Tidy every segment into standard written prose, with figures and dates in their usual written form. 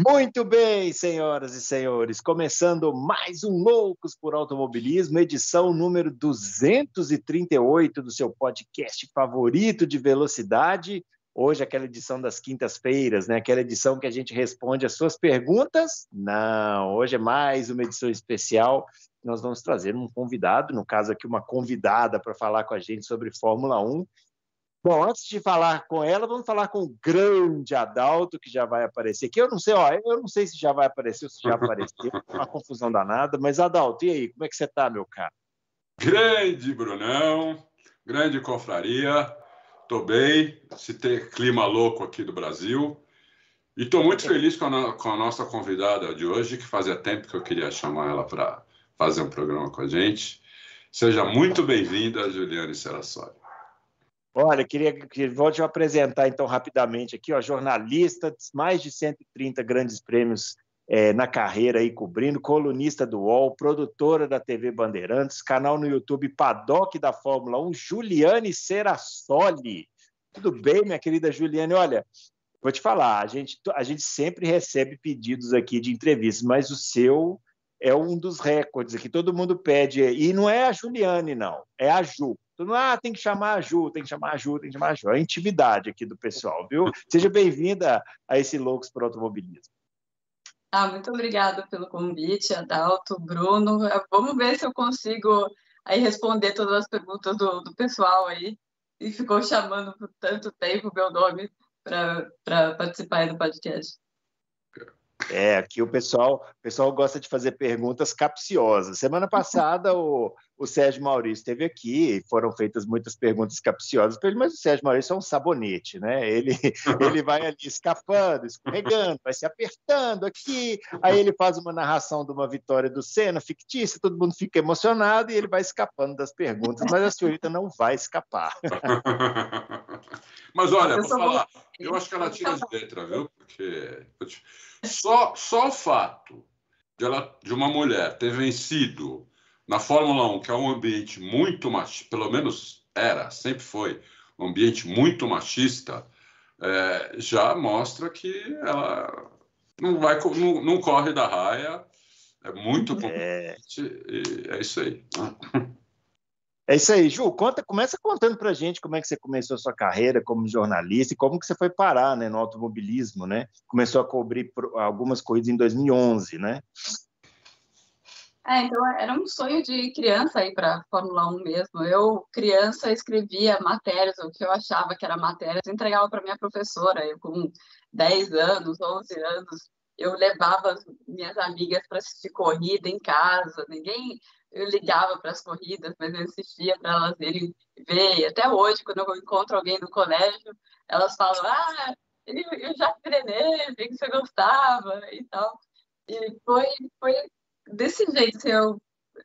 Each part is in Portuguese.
Muito bem, senhoras e senhores, começando mais um Loucos por Automobilismo, edição número 238 do seu podcast favorito de velocidade. Hoje, aquela edição das quintas-feiras, né? Aquela edição que a gente responde as suas perguntas. Não, hoje é mais uma edição especial. Nós vamos trazer um convidado, no caso aqui uma convidada para falar com a gente sobre Fórmula 1. Bom, antes de falar com ela, vamos falar com o grande Adalto, que já vai aparecer aqui. Eu não sei se já vai aparecer ou se já apareceu, uma confusão danada, mas Adalto, e aí, como é que você está, meu caro? Grande Brunão, grande confraria, estou bem, se ter clima louco aqui do Brasil, e estou muito feliz com a nossa convidada de hoje, que fazia tempo que eu queria chamar ela para fazer um programa com a gente. Seja muito bem-vinda, Juliane Serrassoli. Olha, vou te apresentar então rapidamente aqui, ó, jornalista, mais de 130 grandes prêmios na carreira aí cobrindo, colunista do UOL, produtora da TV Bandeirantes, canal no YouTube Paddock da Fórmula 1, Juliane Serrassoli. Tudo bem, minha querida Juliane? Olha, vou te falar, a gente sempre recebe pedidos aqui de entrevistas, mas o seu é um dos recordes aqui, todo mundo pede, e não é a Juliane, não, é a Ju. Tem que chamar a Ju, tem que chamar a Ju, tem que chamar a Ju. É a intimidade aqui do pessoal, viu? Seja bem-vinda a esse Loucos por Automobilismo. Muito obrigada pelo convite, Adalto, Bruno. Vamos ver se eu consigo aí responder todas as perguntas do pessoal aí. E ficou chamando por tanto tempo meu nome para participar aí do podcast. Aqui o pessoal gosta de fazer perguntas capciosas. Semana passada o Sérgio Maurício esteve aqui, foram feitas muitas perguntas capciosas para ele, mas o Sérgio Maurício é um sabonete, né? Ele vai ali escapando, escorregando, vai se apertando aqui, aí ele faz uma narração de uma vitória do Senna fictícia, todo mundo fica emocionado e ele vai escapando das perguntas, mas a senhorita não vai escapar. Mas olha, vou falar, eu acho que ela tira de letra, viu? Porque só o fato de uma mulher ter vencido na Fórmula 1, que é um ambiente muito machista, pelo menos sempre foi um ambiente muito machista, já mostra que ela não corre da raia, é muito competente, e é isso aí. É isso aí, Ju, começa contando pra gente como é que você começou a sua carreira como jornalista e como que você foi parar, né, no automobilismo, né? Começou a cobrir algumas corridas em 2011, né? Então era um sonho de criança ir para a Fórmula 1 mesmo. Eu, criança, escrevia matérias, o que eu achava que era matérias, entregava para minha professora. Eu, com 10 anos, 11 anos, eu levava as minhas amigas para assistir corrida em casa. Eu ligava para as corridas, mas eu insistia para elas irem ver. E até hoje, quando eu encontro alguém no colégio, elas falam: eu já treinei, vi que você gostava e tal. E foi desse jeito, assim, eu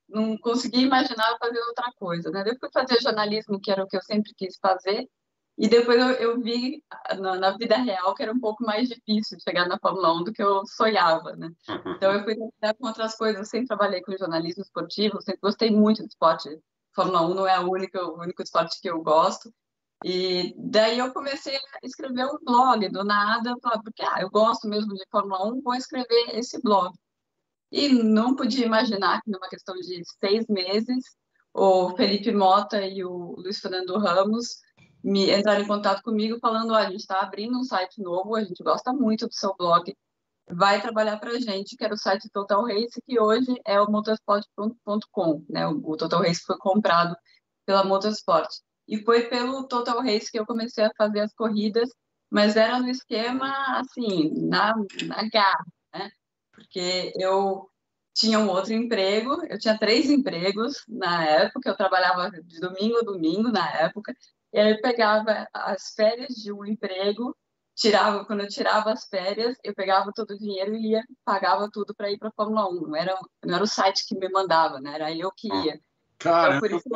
não conseguia imaginar fazer outra coisa, né? Depois fazer jornalismo, que era o que eu sempre quis fazer, e depois eu vi na vida real que era um pouco mais difícil chegar na Fórmula 1 do que eu sonhava, né? Então eu fui trabalhar com outras coisas, eu sempre trabalhei com jornalismo esportivo, sempre gostei muito de esporte. Fórmula 1 não é o único esporte que eu gosto. E daí eu comecei a escrever um blog do nada, porque eu gosto mesmo de Fórmula 1, vou escrever esse blog. E não podia imaginar que, numa questão de 6 meses, o Felipe Mota e o Luiz Fernando Ramos entraram em contato comigo falando: olha, a gente está abrindo um site novo, a gente gosta muito do seu blog, vai trabalhar para a gente, que era o site Total Race, que hoje é o motorsport.com, né? O Total Race foi comprado pela Motorsport. E foi pelo Total Race que eu comecei a fazer as corridas, mas era no esquema, assim, na garra, né? Porque eu tinha um outro emprego, eu tinha 3 empregos na época, eu trabalhava de domingo a domingo na época, e aí eu pegava as férias de um emprego, quando eu tirava as férias, eu pegava todo o dinheiro e pagava tudo para ir para a Fórmula 1, não era o site que me mandava, né? Era eu que ia. Caramba! Então, por isso,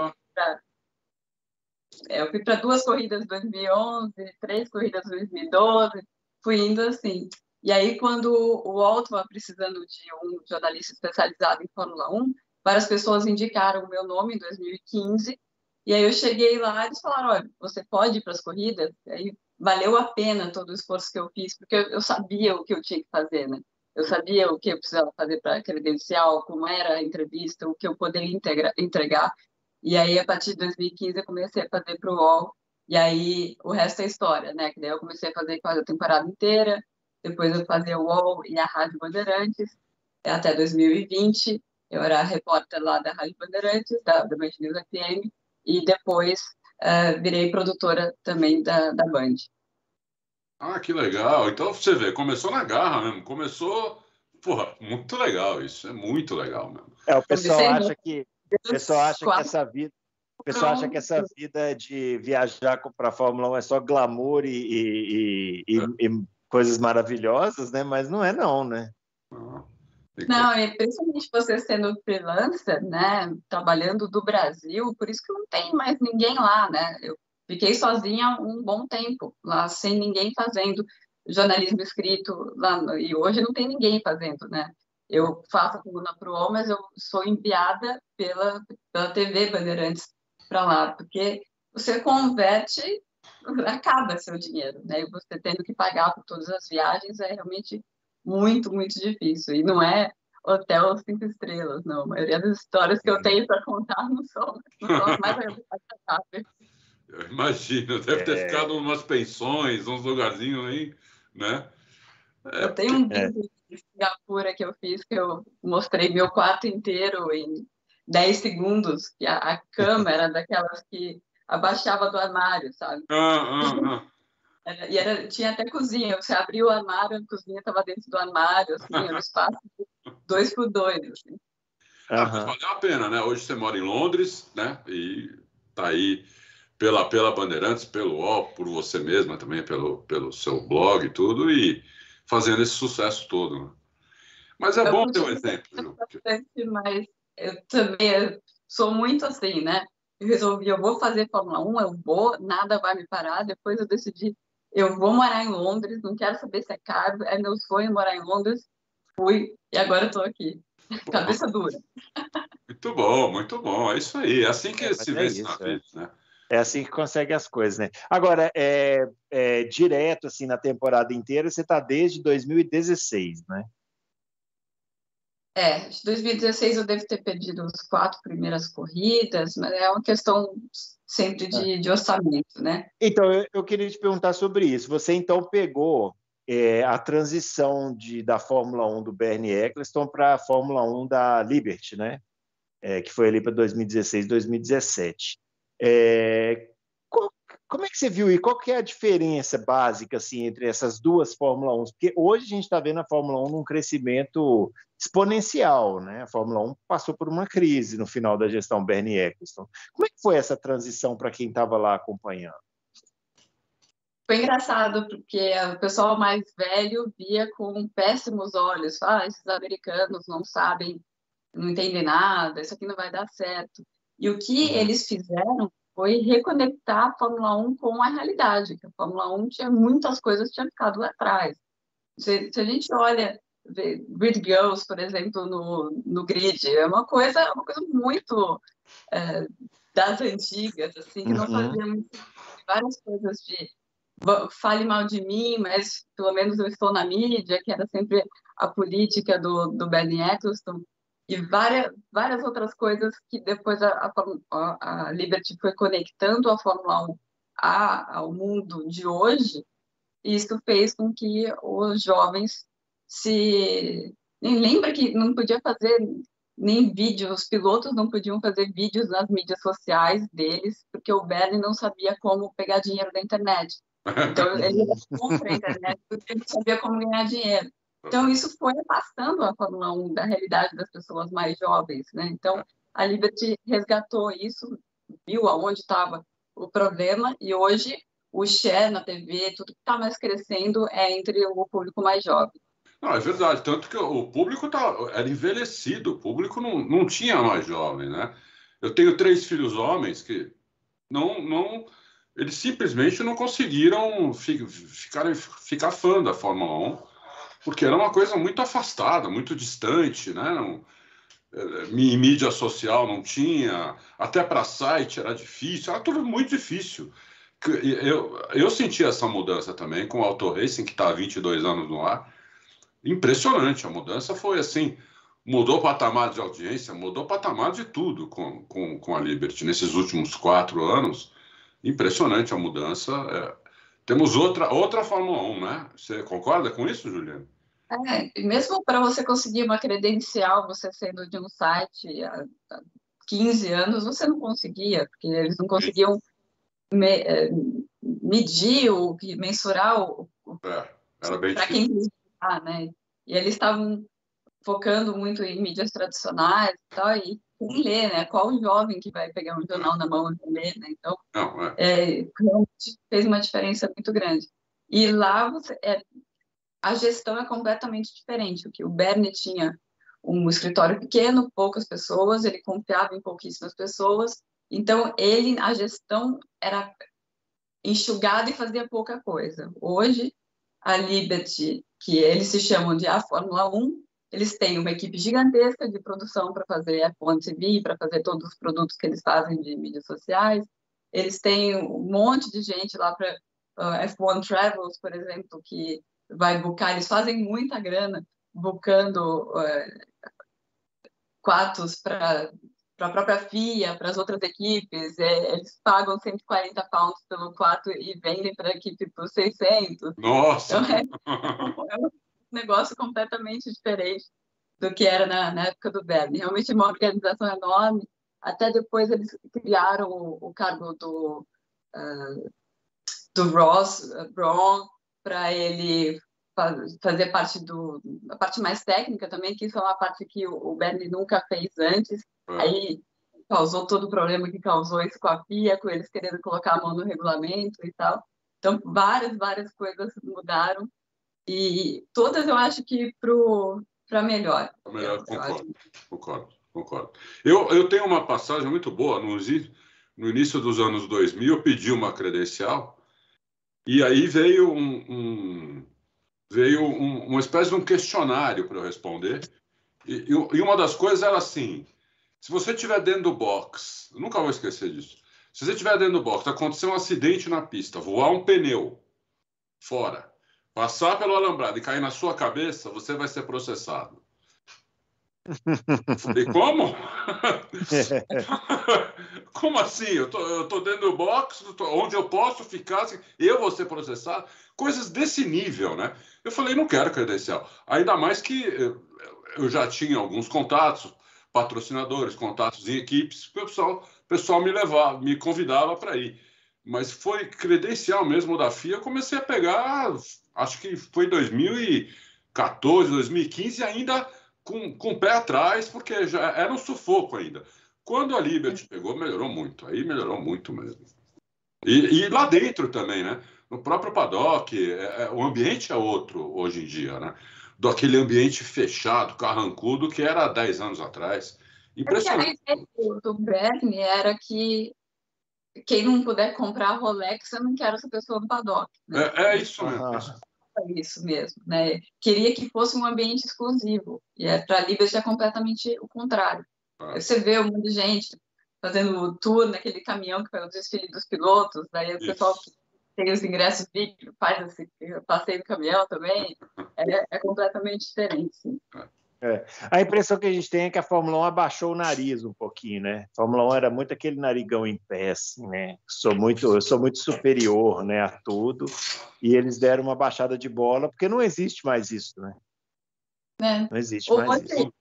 eu fui para 2 corridas em 2011, 3 corridas em 2012, fui indo assim. E aí, quando o UOL estava precisando de um jornalista especializado em Fórmula 1, várias pessoas indicaram o meu nome em 2015, e aí eu cheguei lá e eles falaram: olha, você pode ir para as corridas? E aí valeu a pena todo o esforço que eu fiz, porque eu sabia o que eu tinha que fazer, né? Eu sabia o que eu precisava fazer para credencial, como era a entrevista, o que eu poderia entregar. E aí, a partir de 2015, eu comecei a fazer para o UOL. E aí, o resto é história, né? Que daí eu comecei a fazer quase a temporada inteira. Depois eu fazia o UOL e a Rádio Bandeirantes. Até 2020, eu era repórter lá da Rádio Bandeirantes, da Band News FM. E depois virei produtora também da Band. Ah, que legal. Então, você vê, começou na garra mesmo. Começou... Porra, muito legal isso. É muito legal mesmo. O pessoal acha que essa vida... O pessoal acha que essa vida de viajar para a Fórmula 1 é só glamour e coisas maravilhosas, né? Mas não é não, né? Não, e principalmente você sendo freelancer, né? Trabalhando do Brasil, por isso que não tem mais ninguém lá, né? Eu fiquei sozinha um bom tempo lá, sem ninguém fazendo jornalismo escrito lá, e hoje não tem ninguém fazendo, né? Eu faço a coluna para o UOL, mas eu sou enviada pela TV Bandeirantes para lá, porque você converte, acaba seu dinheiro, né? E você tendo que pagar por todas as viagens é realmente muito, muito difícil. E não é hotel 5 estrelas, não. A maioria das histórias que eu tenho para contar não são as mais agradáveis. Eu imagino, deve ter ficado umas pensões, uns lugarzinhos aí, né? Eu tenho um vídeo de Singapura que eu fiz, que eu mostrei meu quarto inteiro em 10 segundos, que a cama era daquelas que abaixava do armário, sabe? E tinha até cozinha. Você abriu o armário, a cozinha estava dentro do armário, assim, era um espaço 2x2, assim. Mas valeu a pena, né? Hoje você mora em Londres, né? E tá aí pela Bandeirantes, pelo UOL, por você mesma também, pelo seu blog e tudo, e fazendo esse sucesso todo, né? Mas é bom ter um exemplo. Mas eu também sou muito assim, né? Eu vou fazer Fórmula 1, eu vou, nada vai me parar. Depois eu decidi, eu vou morar em Londres, não quero saber se é caro, é meu sonho morar em Londres. Fui, e agora eu tô aqui. Cabeça dura. Muito bom, muito bom. É isso aí. É assim que se vence na vida, né? É assim que consegue as coisas, né? Agora, direto, assim, na temporada inteira, você está desde 2016, né? De 2016 eu devo ter perdido as 4 primeiras corridas, mas é uma questão sempre de orçamento, né? Então, eu queria te perguntar sobre isso. Você, então, pegou a transição da Fórmula 1 do Bernie Eccleston para a Fórmula 1 da Liberty, né? Que foi ali para 2016, 2017. Como é que você viu e qual que é a diferença básica assim, entre essas duas Fórmula 1? Porque hoje a gente está vendo a Fórmula 1 num crescimento exponencial, né? A Fórmula 1 passou por uma crise no final da gestão Bernie Eccleston. Como é que foi essa transição para quem estava lá acompanhando? Foi engraçado, porque o pessoal mais velho via com péssimos olhos. Esses americanos não sabem, não entendem nada, isso aqui não vai dar certo. E o que eles fizeram foi reconectar a Fórmula 1 com a realidade, que a Fórmula 1 tinha muitas coisas que tinham ficado lá atrás. Se a gente olha Grid Girls, por exemplo, no grid, é uma coisa muito das antigas, assim, que não fazia várias coisas de fale mal de mim, mas pelo menos eu estou na mídia, que era sempre a política do Bernie Eccleston, e várias outras coisas que depois a Liberty foi conectando a Fórmula 1 ao mundo de hoje, e isso fez com que os jovens lembra que não podia fazer nem vídeos, os pilotos não podiam fazer vídeos nas mídias sociais deles, porque o Bernie não sabia como pegar dinheiro da internet. Então, ele era contra a internet, porque ele sabia como ganhar dinheiro. Então, isso foi afastando a Fórmula 1 da realidade das pessoas mais jovens, né? Então, a Liberty resgatou isso, viu aonde estava o problema, e hoje o share na TV, tudo que está mais crescendo é entre o público mais jovem. Não, é verdade, tanto que o público era envelhecido, o público não tinha mais jovem, né? Eu tenho 3 filhos homens que eles simplesmente não conseguiram ficar fã da Fórmula 1, porque era uma coisa muito afastada, muito distante, né? Em mídia social não tinha, até para site era difícil, era tudo muito difícil. Eu senti essa mudança também com o Auto Racing, que está há 22 anos no ar, impressionante. A mudança foi assim, mudou o patamar de audiência, mudou o patamar de tudo com a Liberty. Nesses últimos 4 anos, impressionante a mudança. Temos outra Fórmula 1, né? Você concorda com isso, Juliana? E mesmo para você conseguir uma credencial, você sendo de um site há 15 anos, você não conseguia, porque eles não conseguiam medir, mensurar era bem para quem visitar, né? E eles estavam focando muito em mídias tradicionais e tal, e quem lê, né? Qual jovem que vai pegar um jornal na mão e ler, né? Então, realmente fez uma diferença muito grande. E lá a gestão é completamente diferente. O Bernie tinha um escritório pequeno, poucas pessoas, ele confiava em pouquíssimas pessoas, então a gestão era enxugada e fazia pouca coisa. Hoje, a Liberty, que eles se chamam de a Fórmula 1, eles têm uma equipe gigantesca de produção para fazer F1 TV, para fazer todos os produtos que eles fazem de mídias sociais. Eles têm um monte de gente lá para F1 Travels, por exemplo, que vai buscar. Eles fazem muita grana buscando quartos para a própria FIA, para as outras equipes. Eles pagam 140 pounds pelo quarto e vendem para a equipe por 600. Nossa! Então, é um negócio completamente diferente do que era na época do Bernie. Realmente uma organização enorme. Até depois eles criaram o cargo do Ross Brawn para ele fazer parte da parte mais técnica também, que isso é uma parte que o Bernie nunca fez antes. Aí causou todo o problema que causou isso com a FIA, com eles querendo colocar a mão no regulamento e tal. Então, várias coisas mudaram. E todas eu acho que para melhor. Concordo. Eu tenho uma passagem muito boa. No início dos anos 2000, eu pedi uma credencial e aí veio uma espécie de um questionário para eu responder. E uma das coisas era assim: se você estiver dentro do box, eu nunca vou esquecer disso. Se você estiver dentro do box, acontecer um acidente na pista, voar um pneu fora, passar pelo alambrado e cair na sua cabeça, você vai ser processado. Eu falei, como? Como assim? Eu tô dentro do box, onde eu posso ficar, assim, eu vou ser processado? Coisas desse nível, né? Eu falei, não quero credencial. Ainda mais que eu já tinha alguns contatos, patrocinadores, contatos em equipes, o pessoal me convidava para ir. Mas foi credencial mesmo da FIA, eu comecei a pegar, acho que foi 2014, 2015, ainda com o pé atrás, porque já era um sufoco ainda. Quando a Liberty pegou, melhorou muito. Aí melhorou muito mesmo. E lá dentro também, né? No próprio paddock, o ambiente é outro hoje em dia, né? Daquele ambiente fechado, carrancudo, que era há 10 anos atrás. Impressionante. A ideia do Bernie era que quem não puder comprar Rolex, eu não quero essa pessoa no paddock. Né? É isso mesmo. Isso mesmo, né? Queria que fosse um ambiente exclusivo. E para a Liberty é completamente o contrário. Você vê um monte de gente fazendo tour naquele caminhão que foi o desfile dos pilotos, daí o pessoal que tem os ingressos VIP faz esse passeio do caminhão também. É completamente diferente, sim. A impressão que a gente tem é que a Fórmula 1 abaixou o nariz um pouquinho, né? A Fórmula 1 era muito aquele narigão em pé, assim, né? Eu sou muito superior, né, a tudo, e eles deram uma baixada de bola, porque não existe mais isso, né? Não existe mais isso.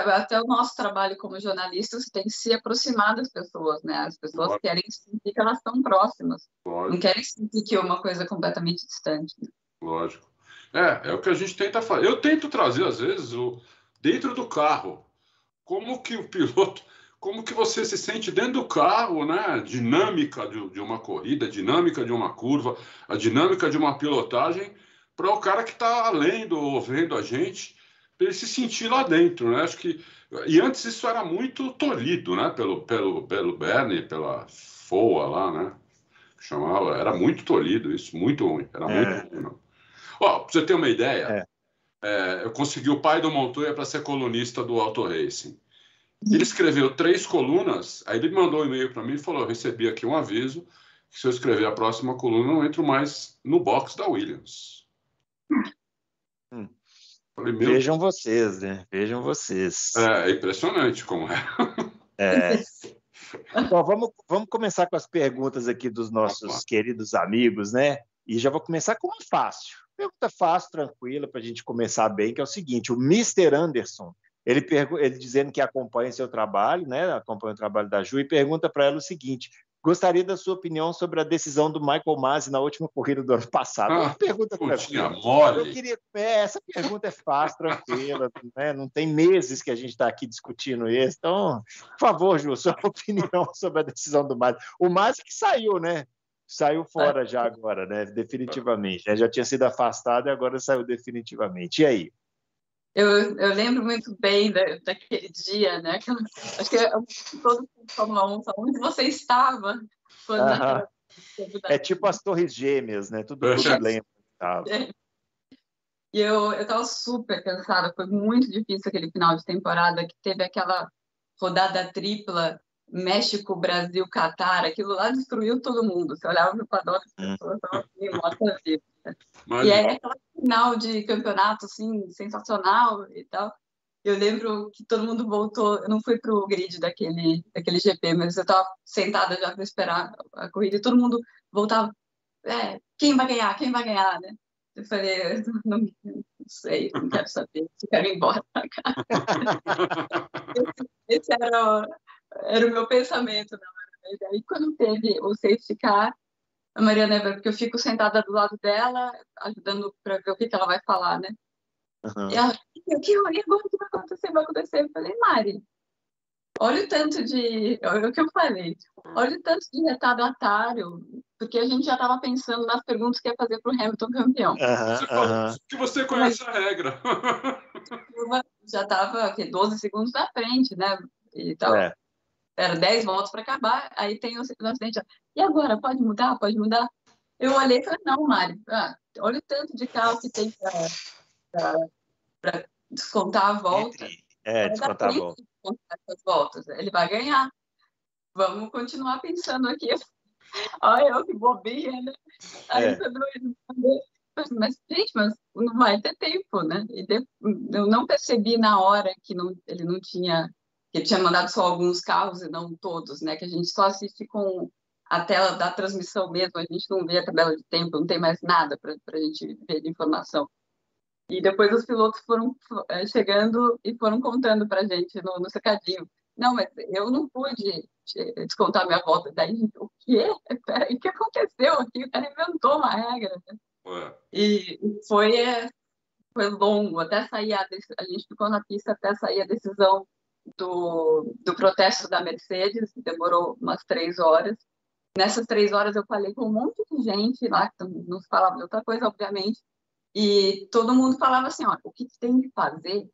Até o nosso trabalho como jornalistas tem que se aproximar das pessoas, né? As pessoas querem sentir que elas estão próximas. Não querem sentir que é uma coisa completamente distante. Né? Lógico. É o que a gente tenta fazer. Eu tento trazer, às vezes, dentro do carro, como que o piloto, como que você se sente dentro do carro, né? A dinâmica de uma corrida, a dinâmica de uma curva, a dinâmica de uma pilotagem, para o cara que está lendo ou vendo a gente, para ele se sentir lá dentro, né? Acho que e antes isso era muito tolhido, né? Pelo Bernie, pela FOA lá, né? Chamava, era muito tolhido isso, muito ruim, era muito ruim. Para você ter uma ideia, eu consegui o pai do Montoya para ser colunista do Auto Racing. Ele escreveu 3 colunas, aí ele mandou um e-mail para mim e falou: eu recebi aqui um aviso que se eu escrever a próxima coluna, eu não entro mais no box da Williams. Falei, Vejam vocês, né? Vejam vocês. É impressionante como é. Bom, vamos começar com as perguntas aqui dos nossos queridos amigos, né? E já vou começar com uma fácil. Pergunta fácil, tranquila, para a gente começar bem, que é o seguinte: o Mr. Anderson, ele dizendo que acompanha seu trabalho, né? Acompanha o trabalho da Ju, e pergunta para ela o seguinte: gostaria da sua opinião sobre a decisão do Michael Masi na última corrida do ano passado. Uma pergunta tranquila. Mole. Essa pergunta é fácil, tranquila, né? Não tem meses que a gente está aqui discutindo isso. Então, por favor, Ju, sua opinião sobre a decisão do Masi. O Masi que saiu, né? Saiu fora já agora, né? Definitivamente. Já tinha sido afastado e agora saiu definitivamente. E aí? Eu lembro muito bem daquele dia, né? Acho que todo mundo Fórmula 1, onde você estava quando é tipo as Torres Gêmeas, né? Todo mundo lembra. E eu estava super cansada, foi muito difícil aquele final de temporada, que teve aquela rodada tripla, México, Brasil, Catar, aquilo lá destruiu todo mundo. Você olhava para o paddock, as pessoas estavam assim, mortas vivas. E aí aquela final de campeonato, assim, sensacional e tal. Eu lembro que todo mundo voltou, eu não fui para o grid daquele GP, mas eu estava sentada já para esperar a corrida, e todo mundo voltava, quem vai ganhar, né? Eu falei, não sei, não quero saber, eu quero ir embora para cá. Esse era o meu pensamento na hora. E aí, quando teve o safety car, a Mariana, porque eu fico sentada do lado dela, ajudando para ver o que ela vai falar, né? E ela, e agora o que vai acontecer? Eu falei, Mari, olha o tanto de... É o que eu falei. Olha o tanto de retardatário, porque a gente já estava pensando nas perguntas que ia fazer para o Hamilton campeão. Que você conhece a regra. Já estava 12 segundos na frente, né? E tal. Era 10 voltas para acabar, aí tem o acidente. E agora? Pode mudar? Pode mudar? Eu olhei e falei, não, Mari, olha o tanto de carro que tem para descontar a volta. Descontar a volta. Essas voltas. Ele vai ganhar. Vamos continuar pensando aqui. Olha, eu que bobinha, né? Aí mas, gente, não vai ter tempo, né? Eu não percebi na hora que ele não tinha... que ele tinha mandado só alguns carros e não todos, né? Que a gente só assiste com a tela da transmissão mesmo, a gente não vê a tabela de tempo, não tem mais nada para a gente ver de informação. E depois os pilotos foram chegando e foram contando para a gente no cercadinho. Não, mas eu não pude descontar minha volta. Daí, o quê? Peraí, o que aconteceu aqui? O cara inventou uma regra. Né? E foi longo, até sair a gente ficou na pista até sair a decisão do protesto da Mercedes, demorou umas 3 horas. Nessas 3 horas eu falei com um monte de gente lá, que não falava de outra coisa, obviamente, e todo mundo falava assim, ó, o que tem que fazer?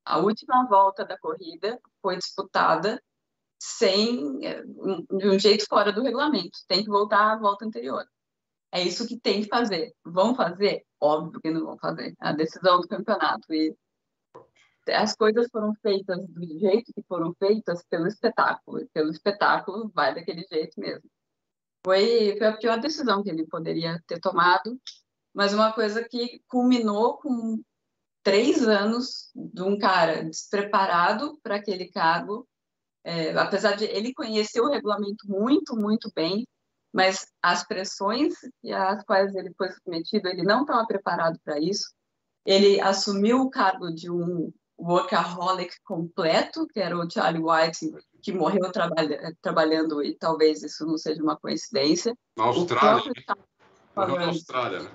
A última volta da corrida foi disputada de um jeito fora do regulamento, tem que voltar à volta anterior. É isso que tem que fazer. Vão fazer? Óbvio que não vão fazer. A decisão do campeonato. E as coisas foram feitas do jeito que foram feitas pelo espetáculo. E pelo espetáculo vai daquele jeito mesmo. Foi a pior decisão que ele poderia ter tomado, mas uma coisa que culminou com 3 anos de um cara despreparado para aquele cargo, apesar de ele conhecer o regulamento muito, muito bem, mas as pressões às quais ele foi submetido, ele não estava preparado para isso. Ele assumiu o cargo de um workaholic completo, que era o Charlie White, que morreu trabalhando, e talvez isso não seja uma coincidência. Na Austrália. Morreu na Austrália, né?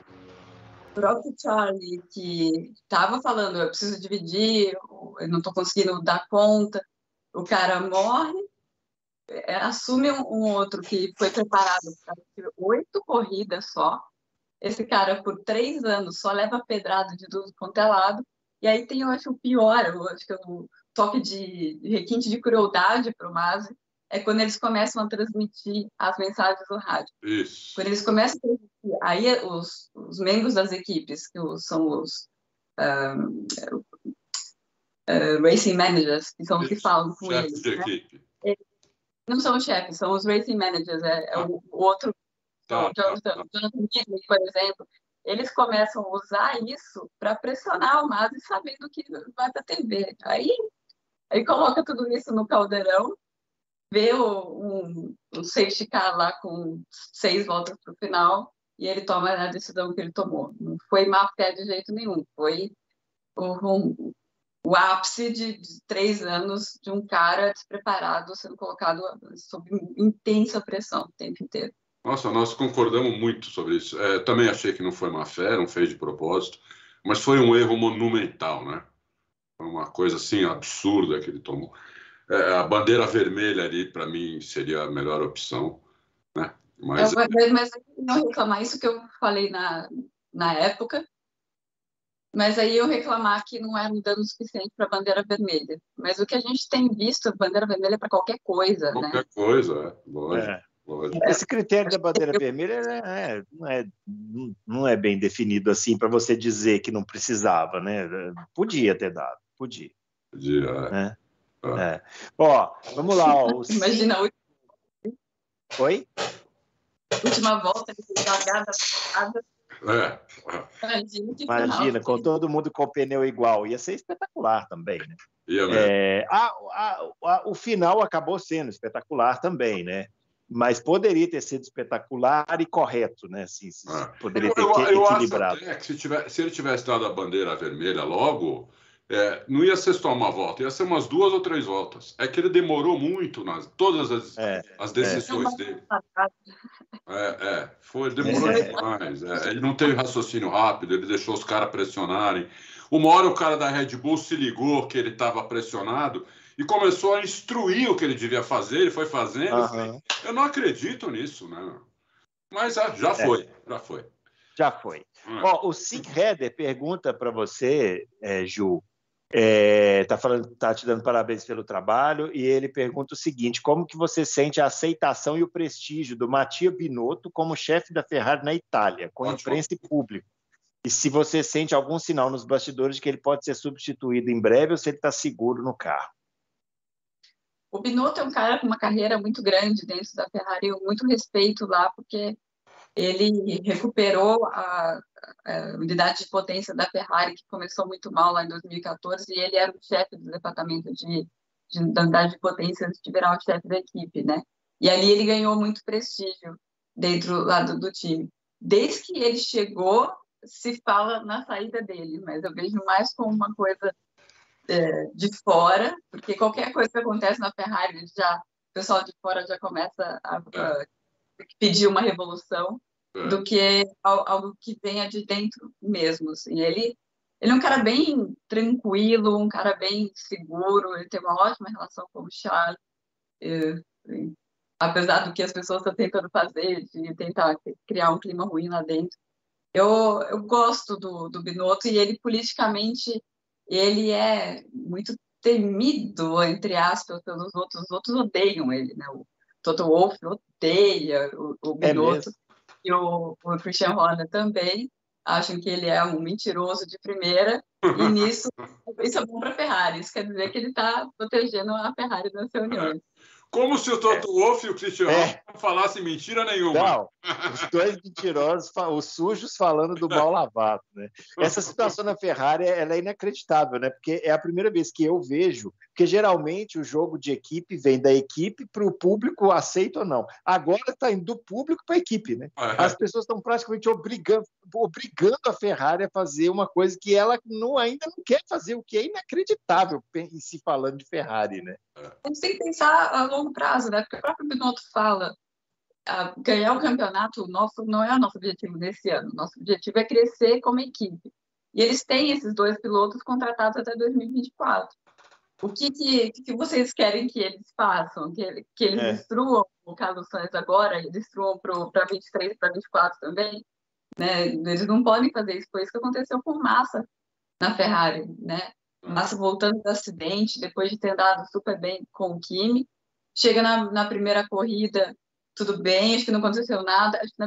O próprio Charlie, que estava falando, eu preciso dividir, eu não estou conseguindo dar conta, o cara morre, assume um outro que foi preparado para 8 corridas só. Esse cara, por 3 anos, só leva pedrada de tudo quanto é lado. E aí tem, eu acho, o pior, eu acho que é o toque de requinte de crueldade para o Masi, é quando eles começam a transmitir as mensagens do rádio. Isso. Quando eles começam a transmitir, aí os membros das equipes, que são os racing managers, que são os que falam com eles. De equipe. Né? Não são os chefes, são os racing managers, o outro, Jonathan Whitley, por exemplo. eles começam a usar isso para pressionar o Masi, sabendo que vai para a TV. Aí coloca tudo isso no caldeirão, vê um safety car lá com 6 voltas para o final, e ele toma a decisão que ele tomou. Não foi má fé de jeito nenhum, foi o ápice de 3 anos de um cara despreparado sendo colocado sob intensa pressão o tempo inteiro. Nossa, nós concordamos muito sobre isso. Também achei que não foi má fé, não fez de propósito, mas foi um erro monumental, né? Foi uma coisa assim absurda que ele tomou. A bandeira vermelha ali, para mim, seria a melhor opção, né? Mas não reclamar isso que eu falei na época, mas aí eu reclamar que não é dano suficiente para a bandeira vermelha. Mas o que a gente tem visto, bandeira vermelha para qualquer coisa, né? Qualquer coisa, lógico. Esse critério da bandeira vermelha não é bem definido assim para você dizer que não precisava, né? Podia ter dado, podia. Né? Ó, vamos lá. Imagina a última... Oi? Última volta, largada. Imagina, com todo mundo com o pneu igual. Ia ser espetacular também, né? O final acabou sendo espetacular também, né? Mas poderia ter sido espetacular e correto, né? Assim, poderia ter equilibrado. Eu acho até que se ele tivesse dado a bandeira vermelha logo, não ia ser só uma volta, ia ser umas 2 ou 3 voltas. É que ele demorou muito nas todas as decisões dele. Demorou demais. Ele não teve raciocínio rápido, ele deixou os caras pressionarem. Uma hora o cara da Red Bull se ligou que ele estava pressionado e começou a instruir o que ele devia fazer, ele foi fazendo. Eu não acredito nisso, né? Mas já foi. Já foi. O Sim Header pergunta para você, Ju, tá te dando parabéns pelo trabalho, e ele pergunta o seguinte: como que você sente a aceitação e o prestígio do Mattia Binotto como chefe da Ferrari na Itália, com imprensa e público? E se você sente algum sinal nos bastidores de que ele pode ser substituído em breve ou se ele está seguro no carro? O Binotto é um cara com uma carreira muito grande dentro da Ferrari, muito respeito lá, porque ele recuperou a unidade de potência da Ferrari, que começou muito mal lá em 2014, e ele era o chefe do departamento da unidade de potência antes de virar o chefe da equipe, né? E ali ele ganhou muito prestígio dentro lá do time. Desde que ele chegou, se fala na saída dele, mas eu vejo mais como uma coisa de fora, porque qualquer coisa que acontece na Ferrari, o pessoal de fora já começa a pedir uma revolução, do que algo que venha de dentro mesmo. Assim. Ele é um cara bem tranquilo, um cara bem seguro, ele tem uma ótima relação com o Charles, apesar do que as pessoas estão tentando fazer, de tentar criar um clima ruim lá dentro. Eu gosto do Binotto, e ele politicamente ele é muito temido, entre aspas, pelos outros. Os outros odeiam ele, né? O Toto Wolff odeia o Binotto, e o Christian Horner também. Acham que ele é um mentiroso de primeira, e nisso, isso é bom para a Ferrari. Isso quer dizer que ele está protegendo a Ferrari nas reuniões. Como se o Toto Wolff e o Christian Horner não falassem mentira nenhuma. Não, os dois mentirosos, os sujos falando do mal lavado, né? Essa situação na Ferrari, ela é inacreditável, né? Porque é a primeira vez que eu vejo, porque geralmente o jogo de equipe vem da equipe para o público, aceita ou não. Agora está indo do público para a equipe, né? As pessoas estão praticamente obrigando a Ferrari a fazer uma coisa que ela ainda não quer fazer, o que é inacreditável em se falando de Ferrari, né? A gente tem que pensar a longo prazo, né? Porque o próprio Binotto fala, ganhar o campeonato não é o nosso objetivo nesse ano. Nosso objetivo é crescer como equipe. E eles têm esses 2 pilotos contratados até 2024. O que vocês querem que eles façam? Que eles destruam o Carlos Sainz agora e destruam para 23, para 24 também? Né? Eles não podem fazer isso. Foi isso que aconteceu com o Massa na Ferrari, né? Massa voltando do acidente, depois de ter andado super bem com o Kimi, chega na primeira corrida, tudo bem, acho que não aconteceu nada, acho que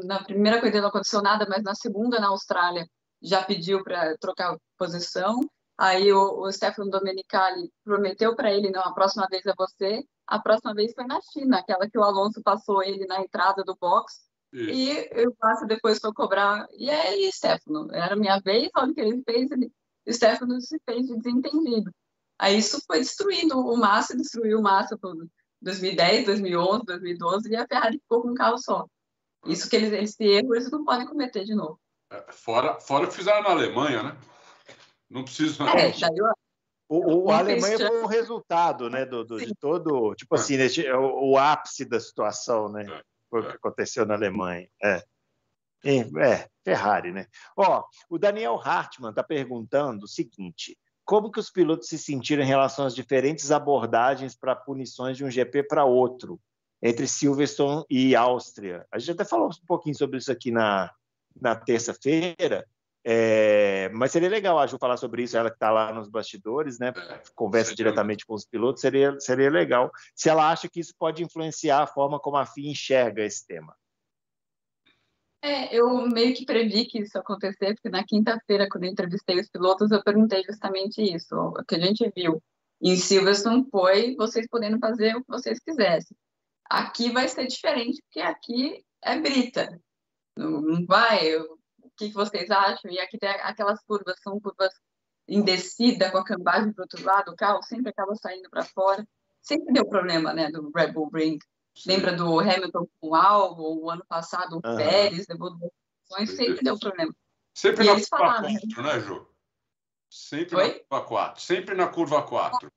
na primeira corrida não aconteceu nada, mas na segunda, na Austrália, já pediu para trocar posição, aí o Stefano Domenicali prometeu para ele, não, a próxima vez é você, a próxima vez foi na China, aquela que o Alonso passou ele na entrada do box, E o Massa depois foi cobrar. E aí, Stefano, era a minha vez, olha o que ele fez, o Stefano se fez de desentendido. Aí isso foi destruindo o Massa, destruiu o Massa por 2010, 2011, 2012, e a Ferrari ficou com um carro só. Isso que esse erro eles não podem cometer de novo. Fora o que fizeram na Alemanha, né? Não precisa. A Alemanha foi um resultado, né, de todo, tipo assim, o ápice da situação, né? Foi o que aconteceu na Alemanha. Ferrari, né? O Daniel Hartmann está perguntando o seguinte: como que os pilotos se sentiram em relação às diferentes abordagens para punições de um GP para outro, entre Silverstone e Áustria? A gente até falou um pouquinho sobre isso aqui na terça-feira, mas seria legal a Ju falar sobre isso, ela que está lá nos bastidores, né? Conversa diretamente com os pilotos, seria legal. Se ela acha que isso pode influenciar a forma como a FIA enxerga esse tema. Eu meio que previ que isso ia acontecer, porque na quinta-feira, quando eu entrevistei os pilotos, eu perguntei justamente isso. O que a gente viu em Silverstone foi vocês podendo fazer o que vocês quisessem. Aqui vai ser diferente, porque aqui é brita. Não vai... O que vocês acham? E aqui tem aquelas curvas, são curvas em descida, com a cambagem para o outro lado, o carro sempre acaba saindo para fora. Sempre deu problema, né, do Red Bull Ring. Lembra do Hamilton com o Albon, o ano passado o Pérez, levou duas posições, sempre deu problema. Sempre na curva 4, né, Ju? Sempre na curva 4. Sempre na curva 4.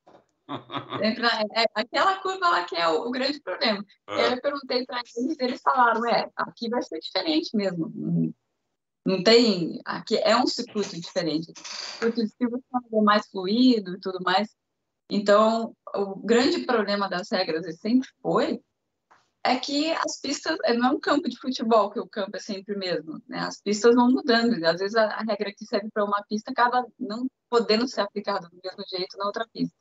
Aquela curva lá que é o grande problema. Eu perguntei para eles falaram, aqui vai ser diferente mesmo. Não tem... Aqui é um circuito diferente. O circuito é mais fluido e tudo mais. Então, o grande problema das regras, e sempre foi, é que as pistas, não é um campo de futebol, que o campo é sempre o mesmo, né? As pistas vão mudando, e às vezes a regra que serve para uma pista acaba não podendo ser aplicada do mesmo jeito na outra pista.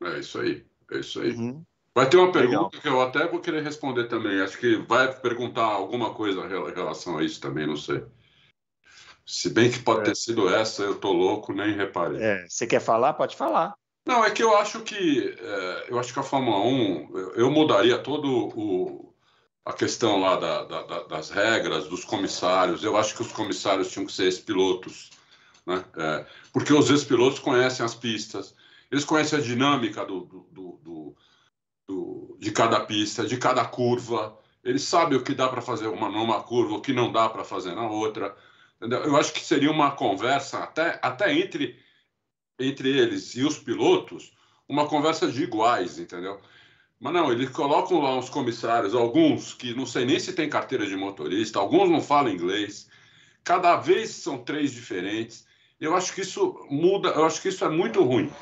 É isso aí. Uhum. Vai ter uma pergunta que eu até vou querer responder também. Acho que vai perguntar alguma coisa em relação a isso também, não sei. Se bem que pode ter sido essa, eu tô louco, nem reparei. Você quer falar? Pode falar. Não, é que eu acho que a Fórmula 1, eu mudaria a questão lá das regras, dos comissários. Eu acho que os comissários tinham que ser ex-pilotos, né? Porque os ex-pilotos conhecem as pistas, eles conhecem a dinâmica de cada pista, de cada curva. Eles sabem o que dá para fazer numa curva, o que não dá para fazer na outra. Entendeu? Eu acho que seria uma conversa até entre eles e os pilotos, uma conversa de iguais, entendeu? Mas não, eles colocam lá uns comissários, alguns que não sei nem se tem carteira de motorista, alguns não falam inglês, cada vez são 3 diferentes. Eu acho que isso muda, eu acho que isso é muito ruim.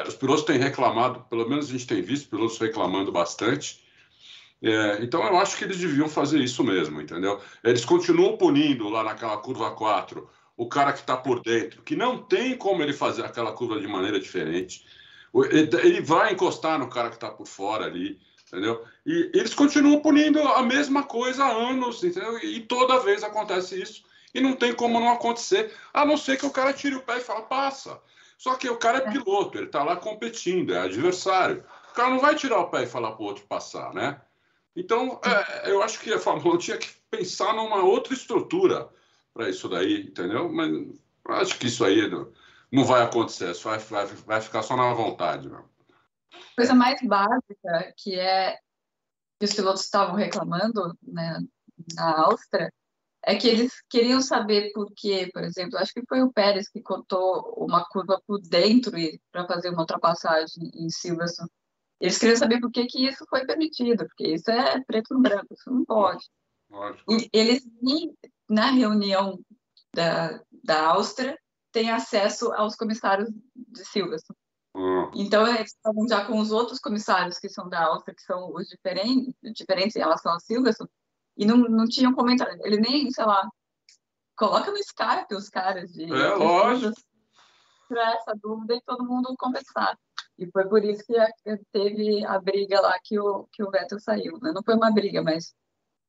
Os pilotos têm reclamado, pelo menos a gente tem visto pilotos reclamando bastante. Então eu acho que eles deviam fazer isso mesmo, entendeu? Eles continuam punindo lá naquela curva 4 o cara que está por dentro, que não tem como ele fazer aquela curva de maneira diferente. Ele vai encostar no cara que está por fora ali, entendeu? E eles continuam punindo a mesma coisa há anos, entendeu? E toda vez acontece isso. E não tem como não acontecer, a não ser que o cara tire o pé e fala, passa. Só que o cara é piloto, ele está lá competindo, é adversário. O cara não vai tirar o pé e falar para o outro passar, né? Então, eu acho que a Fórmula 1 tinha que pensar numa outra estrutura para isso daí, entendeu? Mas acho que isso aí não vai acontecer, vai ficar só na vontade. Não. Coisa mais básica que os pilotos estavam reclamando, né, na Áustria, é que eles queriam saber por quê, por exemplo, acho que foi o Pérez que cortou uma curva por dentro para fazer uma ultrapassagem em Silverstone. Eles queriam saber por que isso foi permitido, porque isso é preto no branco, isso não pode. E eles, na reunião da Áustria, têm acesso aos comissários de Silverstone. Então, eles estavam já com os outros comissários que são da Áustria, que são os diferentes em relação a Silverstone, e não tinham comentário. Ele nem, sei lá, coloca no Skype os caras de para essa dúvida e todo mundo conversar. E foi por isso que teve a briga lá que o Vettel saiu. Né? Não foi uma briga, mas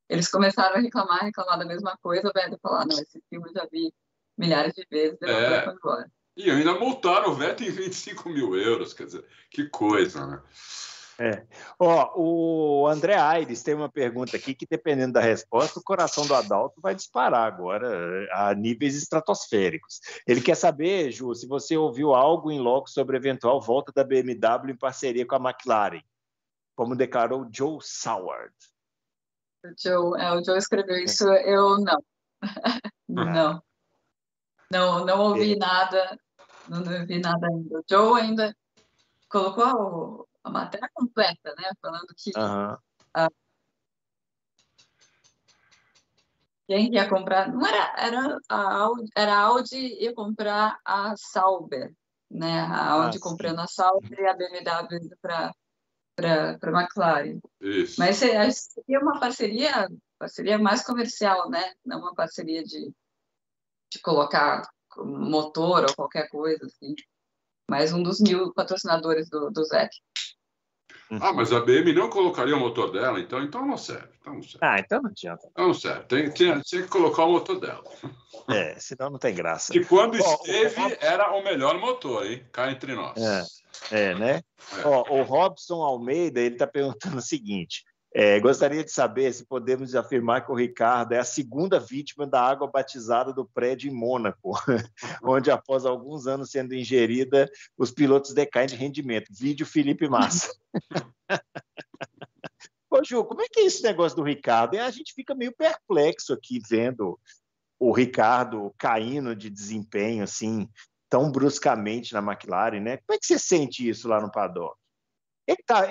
eles começaram a reclamar da mesma coisa. O Vettel falou, não, esse filme eu já vi milhares de vezes, depois foi embora. E ainda multaram o Vettel em 25 mil euros, quer dizer, que coisa, né? Ó, o André Aires tem uma pergunta aqui que, dependendo da resposta, o coração do Adalto vai disparar agora a níveis estratosféricos. Ele quer saber, Ju, se você ouviu algo em loco sobre a eventual volta da BMW em parceria com a McLaren, como declarou Joe Saward. O Joe escreveu isso, eu não. Não ouvi nada, não vi nada ainda. O Joe ainda colocou a matéria completa, né? Falando que quem ia comprar, não era a Audi ia comprar a Sauber, né? A Audi comprando a Sauber e a BMW indo para a McLaren. Isso. Mas seria uma parceria mais comercial, né? Não uma parceria de colocar motor ou qualquer coisa assim. Mais um dos 1000 patrocinadores do Zec. Mas a BM não colocaria o motor dela, então não serve. Então não adianta. Não serve. Tinha que colocar o motor dela. Senão não tem graça. Que quando esteve, era o melhor motor, hein? Cá entre nós. Né? O Robson Almeida, ele está perguntando o seguinte: gostaria de saber se podemos afirmar que o Ricardo é a segunda vítima da água batizada do prédio em Mônaco, onde, após alguns anos sendo ingerida, os pilotos decaem de rendimento. Vídeo Felipe Massa. Ô, Ju, como é que é esse negócio do Ricardo? A gente fica meio perplexo aqui vendo o Ricardo caindo de desempenho assim tão bruscamente na McLaren, né? Como é que você sente isso lá no paddock? Ele tá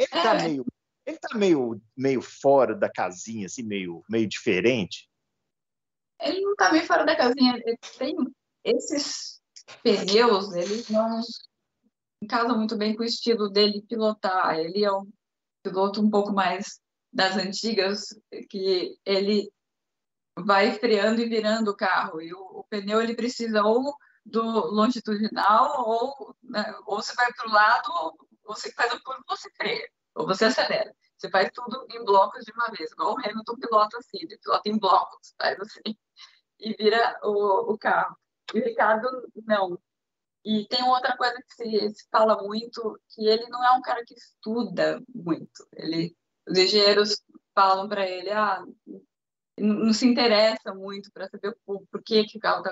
meio fora da casinha, assim, meio diferente. Ele não tá meio fora da casinha. Ele tem esses pneus, eles não casam muito bem com o estilo dele pilotar. Ele é um piloto um pouco mais das antigas, que ele vai freando e virando o carro. E o pneu ele precisa ou do longitudinal, ou você vai para o lado, ou você faz o curvo, você freia, ou você acelera. Você faz tudo em blocos de uma vez, igual o Hamilton pilota assim, ele pilota em blocos, faz assim, e vira o carro. E o Ricardo, não. E tem outra coisa que se fala muito, que ele não é um cara que estuda muito. Os engenheiros falam para ele, não se interessa muito para saber por que o carro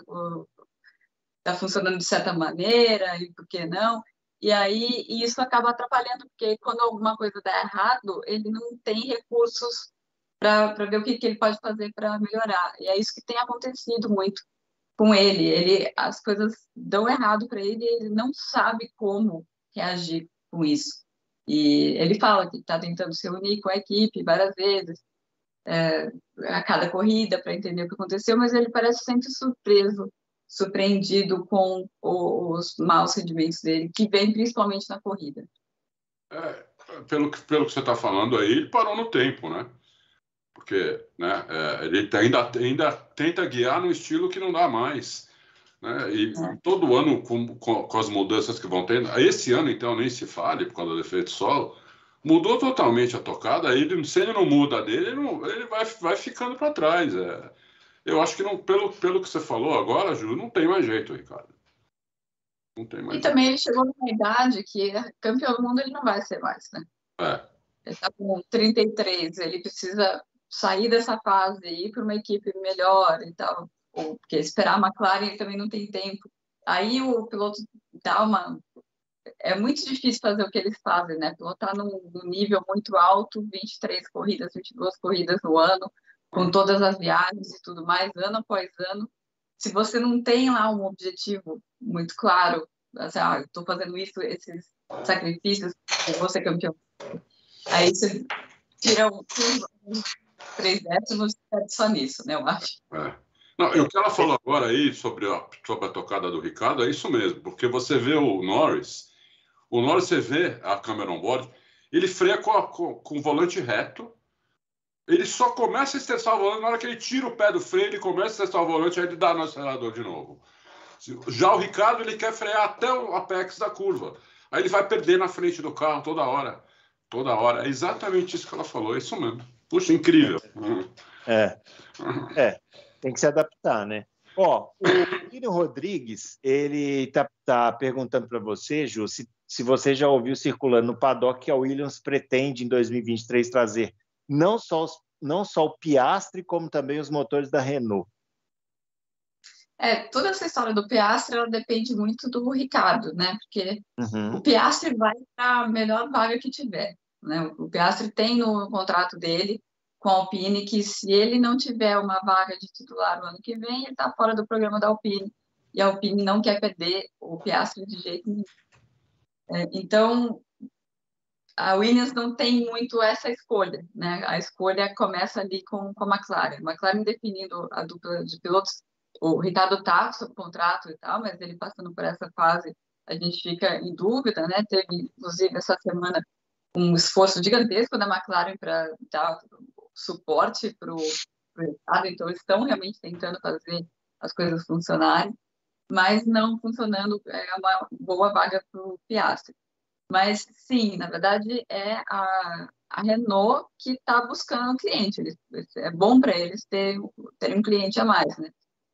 está funcionando de certa maneira e por que não. E aí isso acaba atrapalhando, porque quando alguma coisa dá errado, ele não tem recursos para ver o que ele pode fazer para melhorar. E é isso que tem acontecido muito com ele. As coisas dão errado para ele e ele não sabe como reagir com isso. E ele fala que está tentando se unir com a equipe várias vezes, a cada corrida, para entender o que aconteceu, mas ele parece sempre surpreendido com os maus rendimentos dele, que vem principalmente na corrida. Pelo que você está falando aí, ele parou no tempo, né? Porque ele ainda tenta guiar no estilo que não dá mais. Né? E todo ano, com as mudanças que vão tendo, esse ano, então, nem se fale, por causa do efeito solo, mudou totalmente a tocada. Se ele não muda dele, ele vai ficando para trás. Eu acho que, não, pelo que você falou agora, Ju, não tem mais jeito, Ricardo. Não tem mais jeito. Também ele chegou numa idade que campeão do mundo ele não vai ser mais, né? Ele está com 33, ele precisa sair dessa fase e ir para uma equipe melhor e tal. Porque esperar a McLaren ele também não tem tempo. Aí o piloto dá uma... É muito difícil fazer o que eles fazem, né? Pilotar num nível muito alto, 23 corridas, 22 corridas no ano, com todas as viagens e tudo mais, ano após ano. Se você não tem lá um objetivo muito claro, assim, eu estou fazendo isso, esses sacrifícios, eu vou ser campeão. Aí você tira 3 décimos só nisso, né? Eu acho. Não, e o que ela falou agora aí sobre a tocada do Ricardo é isso mesmo, porque você vê o Norris, você vê a câmera on-board, ele freia com o volante reto, ele só começa a estressar o volante na hora que ele tira o pé do freio, ele começa a estressar o volante, aí ele dá no acelerador de novo. Já o Ricardo, ele quer frear até o apex da curva, aí ele vai perder na frente do carro toda hora. É exatamente isso que ela falou, é isso mesmo. Puxa, incrível. Tem que se adaptar, né? O William Rodrigues, ele tá perguntando para você, Ju, se se você já ouviu circulando no paddock que a Williams pretende, em 2023, trazer não só o Piastri, como também os motores da Renault. Toda essa história do Piastri, ela depende muito do Ricciardo, né? Porque o Piastri vai para a melhor vaga que tiver, né? O Piastri tem no contrato dele com a Alpine que se ele não tiver uma vaga de titular no ano que vem, ele está fora do programa da Alpine. E a Alpine não quer perder o Piastri de jeito nenhum. Então, a Williams não tem muito essa escolha, né? A escolha começa ali com a McLaren. A McLaren definindo a dupla de pilotos. O Ricardo está sob contrato e tal, mas ele passando por essa fase, a gente fica em dúvida, né? Teve, inclusive, essa semana um esforço gigantesco da McLaren para dar suporte para o Ricardo, então eles estão realmente tentando fazer as coisas funcionarem, mas não funcionando, é uma boa vaga para o Piastri. Mas, sim, na verdade, é a Renault que está buscando um cliente. É bom para eles terem um cliente a mais, né?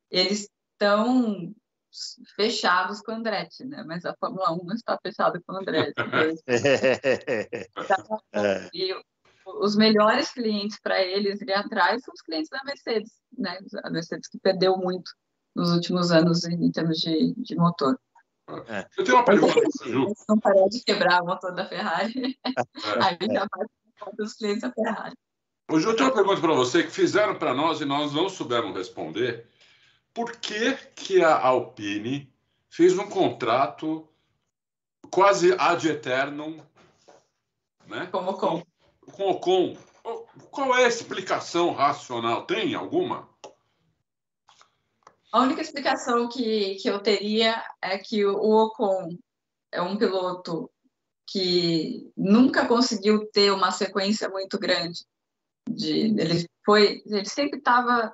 Eles estão fechados com o Andretti, né? Mas a Fórmula 1 não está fechada com o Andretti. E os melhores clientes para eles ir atrás são os clientes da Mercedes, né? A Mercedes que perdeu muito nos últimos anos em termos de motor. Eu tenho uma pergunta para o Ju. Se não parar de quebrar o motor da Ferrari, aí já vai para os clientes da Ferrari. Ô, Ju, eu tenho uma pergunta para você que fizeram para nós e nós não soubemos responder. Por que a Alpine fez um contrato quase ad eternum, né? Com o Ocon. Com o Ocon. Qual é a explicação racional? Tem alguma? A única explicação que eu teria é que o Ocon é um piloto que nunca conseguiu ter uma sequência muito grande. Ele sempre estava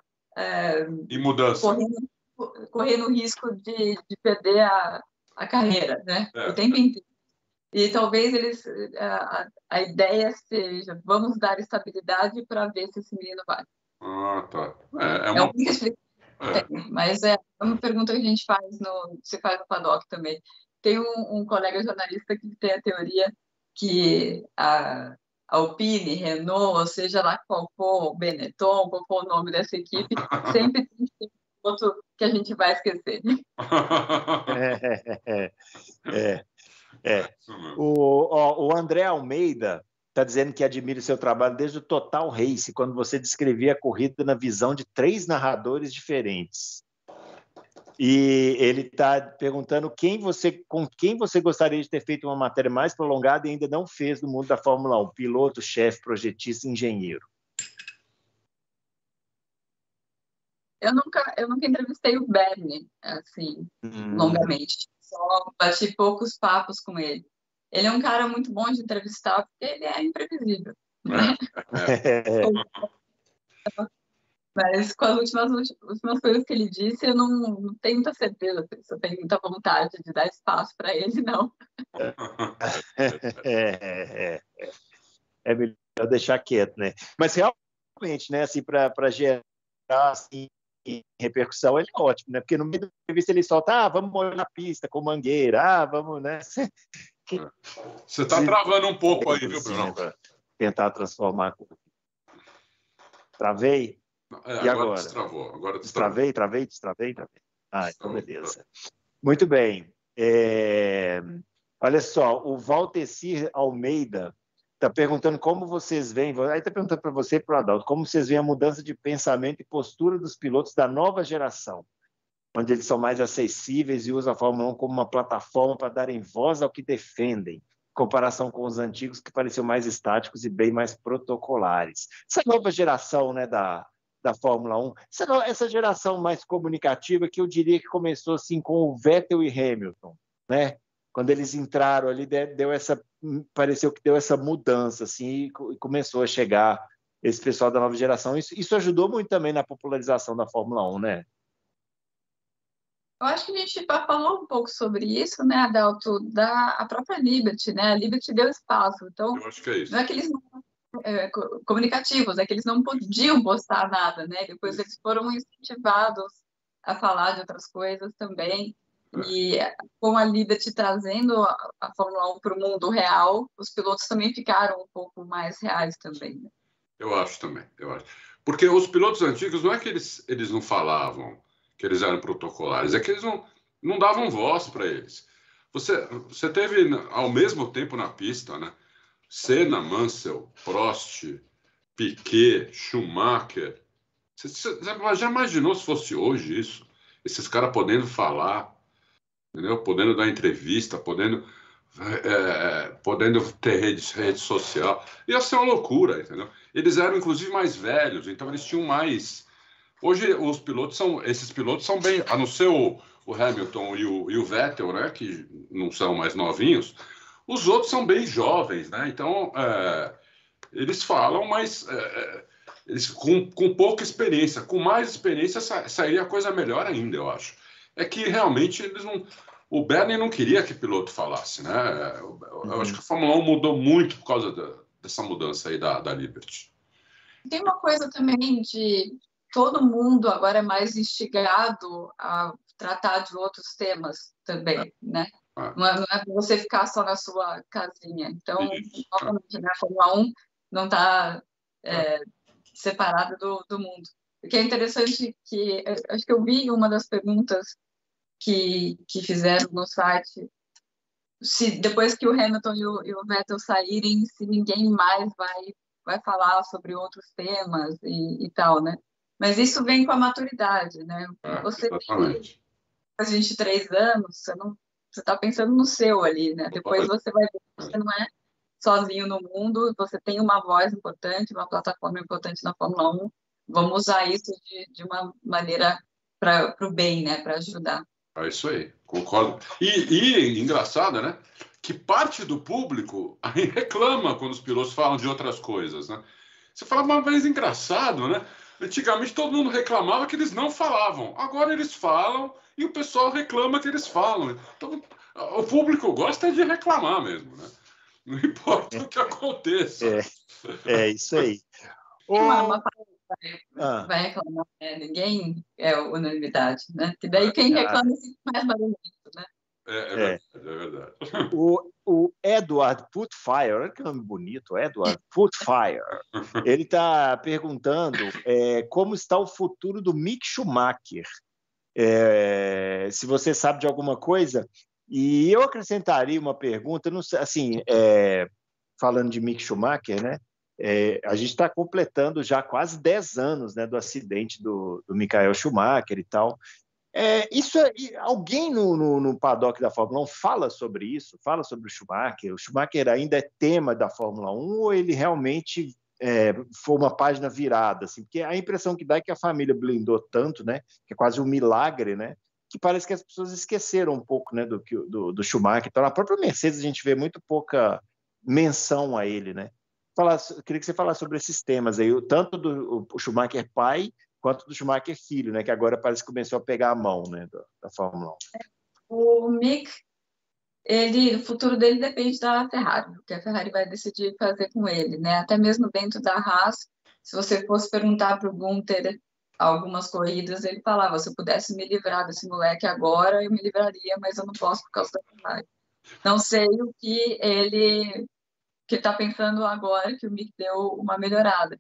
correndo o risco de perder a carreira, né? O tempo inteiro. E talvez a ideia seja, vamos dar estabilidade para ver se esse menino vai. Ah, tá. É uma única explicação. Mas é uma pergunta que a gente se faz no paddock também. Tem um colega jornalista que tem a teoria que a Alpine, Renault, ou seja lá qual for, Benetton, qual for o nome dessa equipe, sempre tem um piloto que a gente vai esquecer. O André Almeida está dizendo que admira o seu trabalho desde o Total Race, quando você descrevia a corrida na visão de 3 narradores diferentes. E ele está perguntando com quem você gostaria de ter feito uma matéria mais prolongada e ainda não fez no mundo da Fórmula 1, piloto, chefe, projetista, engenheiro. Eu nunca entrevistei o Bernie, assim, longamente. Só bati poucos papos com ele. Ele é um cara muito bom de entrevistar, porque ele é imprevisível. Né? Mas com as últimas coisas que ele disse, eu não tenho muita certeza, eu tenho muita vontade de dar espaço para ele, não. É melhor deixar quieto, né? Mas realmente, né, assim, para gerar assim, repercussão, ele é ótimo, né? Porque no meio da entrevista ele solta, vamos molhar na pista com mangueira, vamos, né? Você está travando um pouco aí, viu, Bruno? Tentar transformar. Travei? E agora? Destravou. Agora destravei. Travei. Então beleza. Muito bem. Olha só, o Valtecir Almeida está perguntando como vocês veem, aí está perguntando para você e para o Adalto, como vocês veem a mudança de pensamento e postura dos pilotos da nova geração, onde eles são mais acessíveis e usam a Fórmula 1 como uma plataforma para darem voz ao que defendem, em comparação com os antigos que pareciam mais estáticos e bem mais protocolares. Essa nova geração, né, da Fórmula 1, essa geração mais comunicativa que eu diria que começou assim com o Vettel e Hamilton, né? Quando eles entraram ali, pareceu que deu essa mudança assim, e começou a chegar esse pessoal da nova geração. Isso ajudou muito também na popularização da Fórmula 1, né? Eu acho que a gente falou um pouco sobre isso, né, Adalto, a própria Liberty, né? A Liberty deu espaço. Então, eu acho que é isso. Não é que eles não comunicativos, é que eles não podiam postar nada, né? Depois eles foram incentivados a falar de outras coisas também. E com a Liberty trazendo a Fórmula 1 para o mundo real, os pilotos também ficaram um pouco mais reais também, né? Eu acho também, eu acho. Porque os pilotos antigos, não é que eles não falavam que eles eram protocolares, é que eles não davam voz para eles. Você teve, ao mesmo tempo na pista, né? Senna, Mansell, Prost, Piquet, Schumacher. Você já imaginou se fosse hoje isso? Esses caras podendo falar, entendeu? Podendo dar entrevista, podendo ter rede social. Ia ser uma loucura, entendeu? Eles eram, inclusive, mais velhos, então eles tinham mais... Hoje, esses pilotos são bem... A não ser o Hamilton e o Vettel, né? Que não são mais novinhos. Os outros são bem jovens, né? Então, eles falam, mas... eles com pouca experiência. Com mais experiência, sairia a coisa melhor ainda, eu acho. É que, realmente, eles não... O Bernie não queria que o piloto falasse, né? Eu acho que a Fórmula 1 mudou muito por causa dessa mudança aí da Liberty. Tem uma coisa também de todo mundo agora é mais instigado a tratar de outros temas também, né? Não é para você ficar só na sua casinha. Então, novamente, né, a Fórmula 1 não está separada do mundo. O que é interessante que acho que eu vi uma das perguntas que fizeram no site, se depois que o Hamilton e o Vettel saírem, se ninguém mais vai falar sobre outros temas e tal, né? Mas isso vem com a maturidade, né? Você tem 23 anos, você está pensando no seu ali, né? Depois você vai ver que você não é sozinho no mundo, você tem uma voz importante, uma plataforma importante na Fórmula 1. Vamos usar isso de uma maneira para o bem, né? Para ajudar. É isso aí, concordo. E engraçado, né? Que parte do público aí reclama quando os pilotos falam de outras coisas, né? Você fala uma vez engraçado, né? Antigamente todo mundo reclamava que eles não falavam. Agora eles falam e o pessoal reclama que eles falam. Então, o público gosta de reclamar mesmo, né? Não importa o que aconteça. É isso aí. Vai reclamar, né? Ninguém é unanimidade, né? Que daí quem reclama fica mais barulhento, né? É verdade. O Edward Putfire, olha que nome bonito, Edward Putfire. Ele está perguntando como está o futuro do Mick Schumacher. Se você sabe de alguma coisa. E eu acrescentaria uma pergunta, não sei, assim, falando de Mick Schumacher, né? A gente está completando já quase 10 anos, né, do acidente do Michael Schumacher e tal. Alguém no paddock da Fórmula 1 fala sobre isso? Fala sobre o Schumacher? O Schumacher ainda é tema da Fórmula 1 ou ele realmente foi uma página virada? Assim? Porque a impressão que dá é que a família blindou tanto, né, que é quase um milagre, né, que parece que as pessoas esqueceram um pouco, né, do Schumacher. Então, na própria Mercedes a gente vê muito pouca menção a ele, né? Eu queria que você falasse sobre esses temas aí, tanto do Schumacher pai quanto do Schumacher filho, né, que agora parece que começou a pegar a mão, né, da Fórmula 1. O Mick, o futuro dele depende da Ferrari, o que a Ferrari vai decidir fazer com ele, né? Até mesmo dentro da Haas, se você fosse perguntar para o Gunther algumas corridas, ele falava, se eu pudesse me livrar desse moleque agora, eu me livraria, mas eu não posso por causa da Ferrari. Não sei o que ele está pensando agora, que o Mick deu uma melhorada.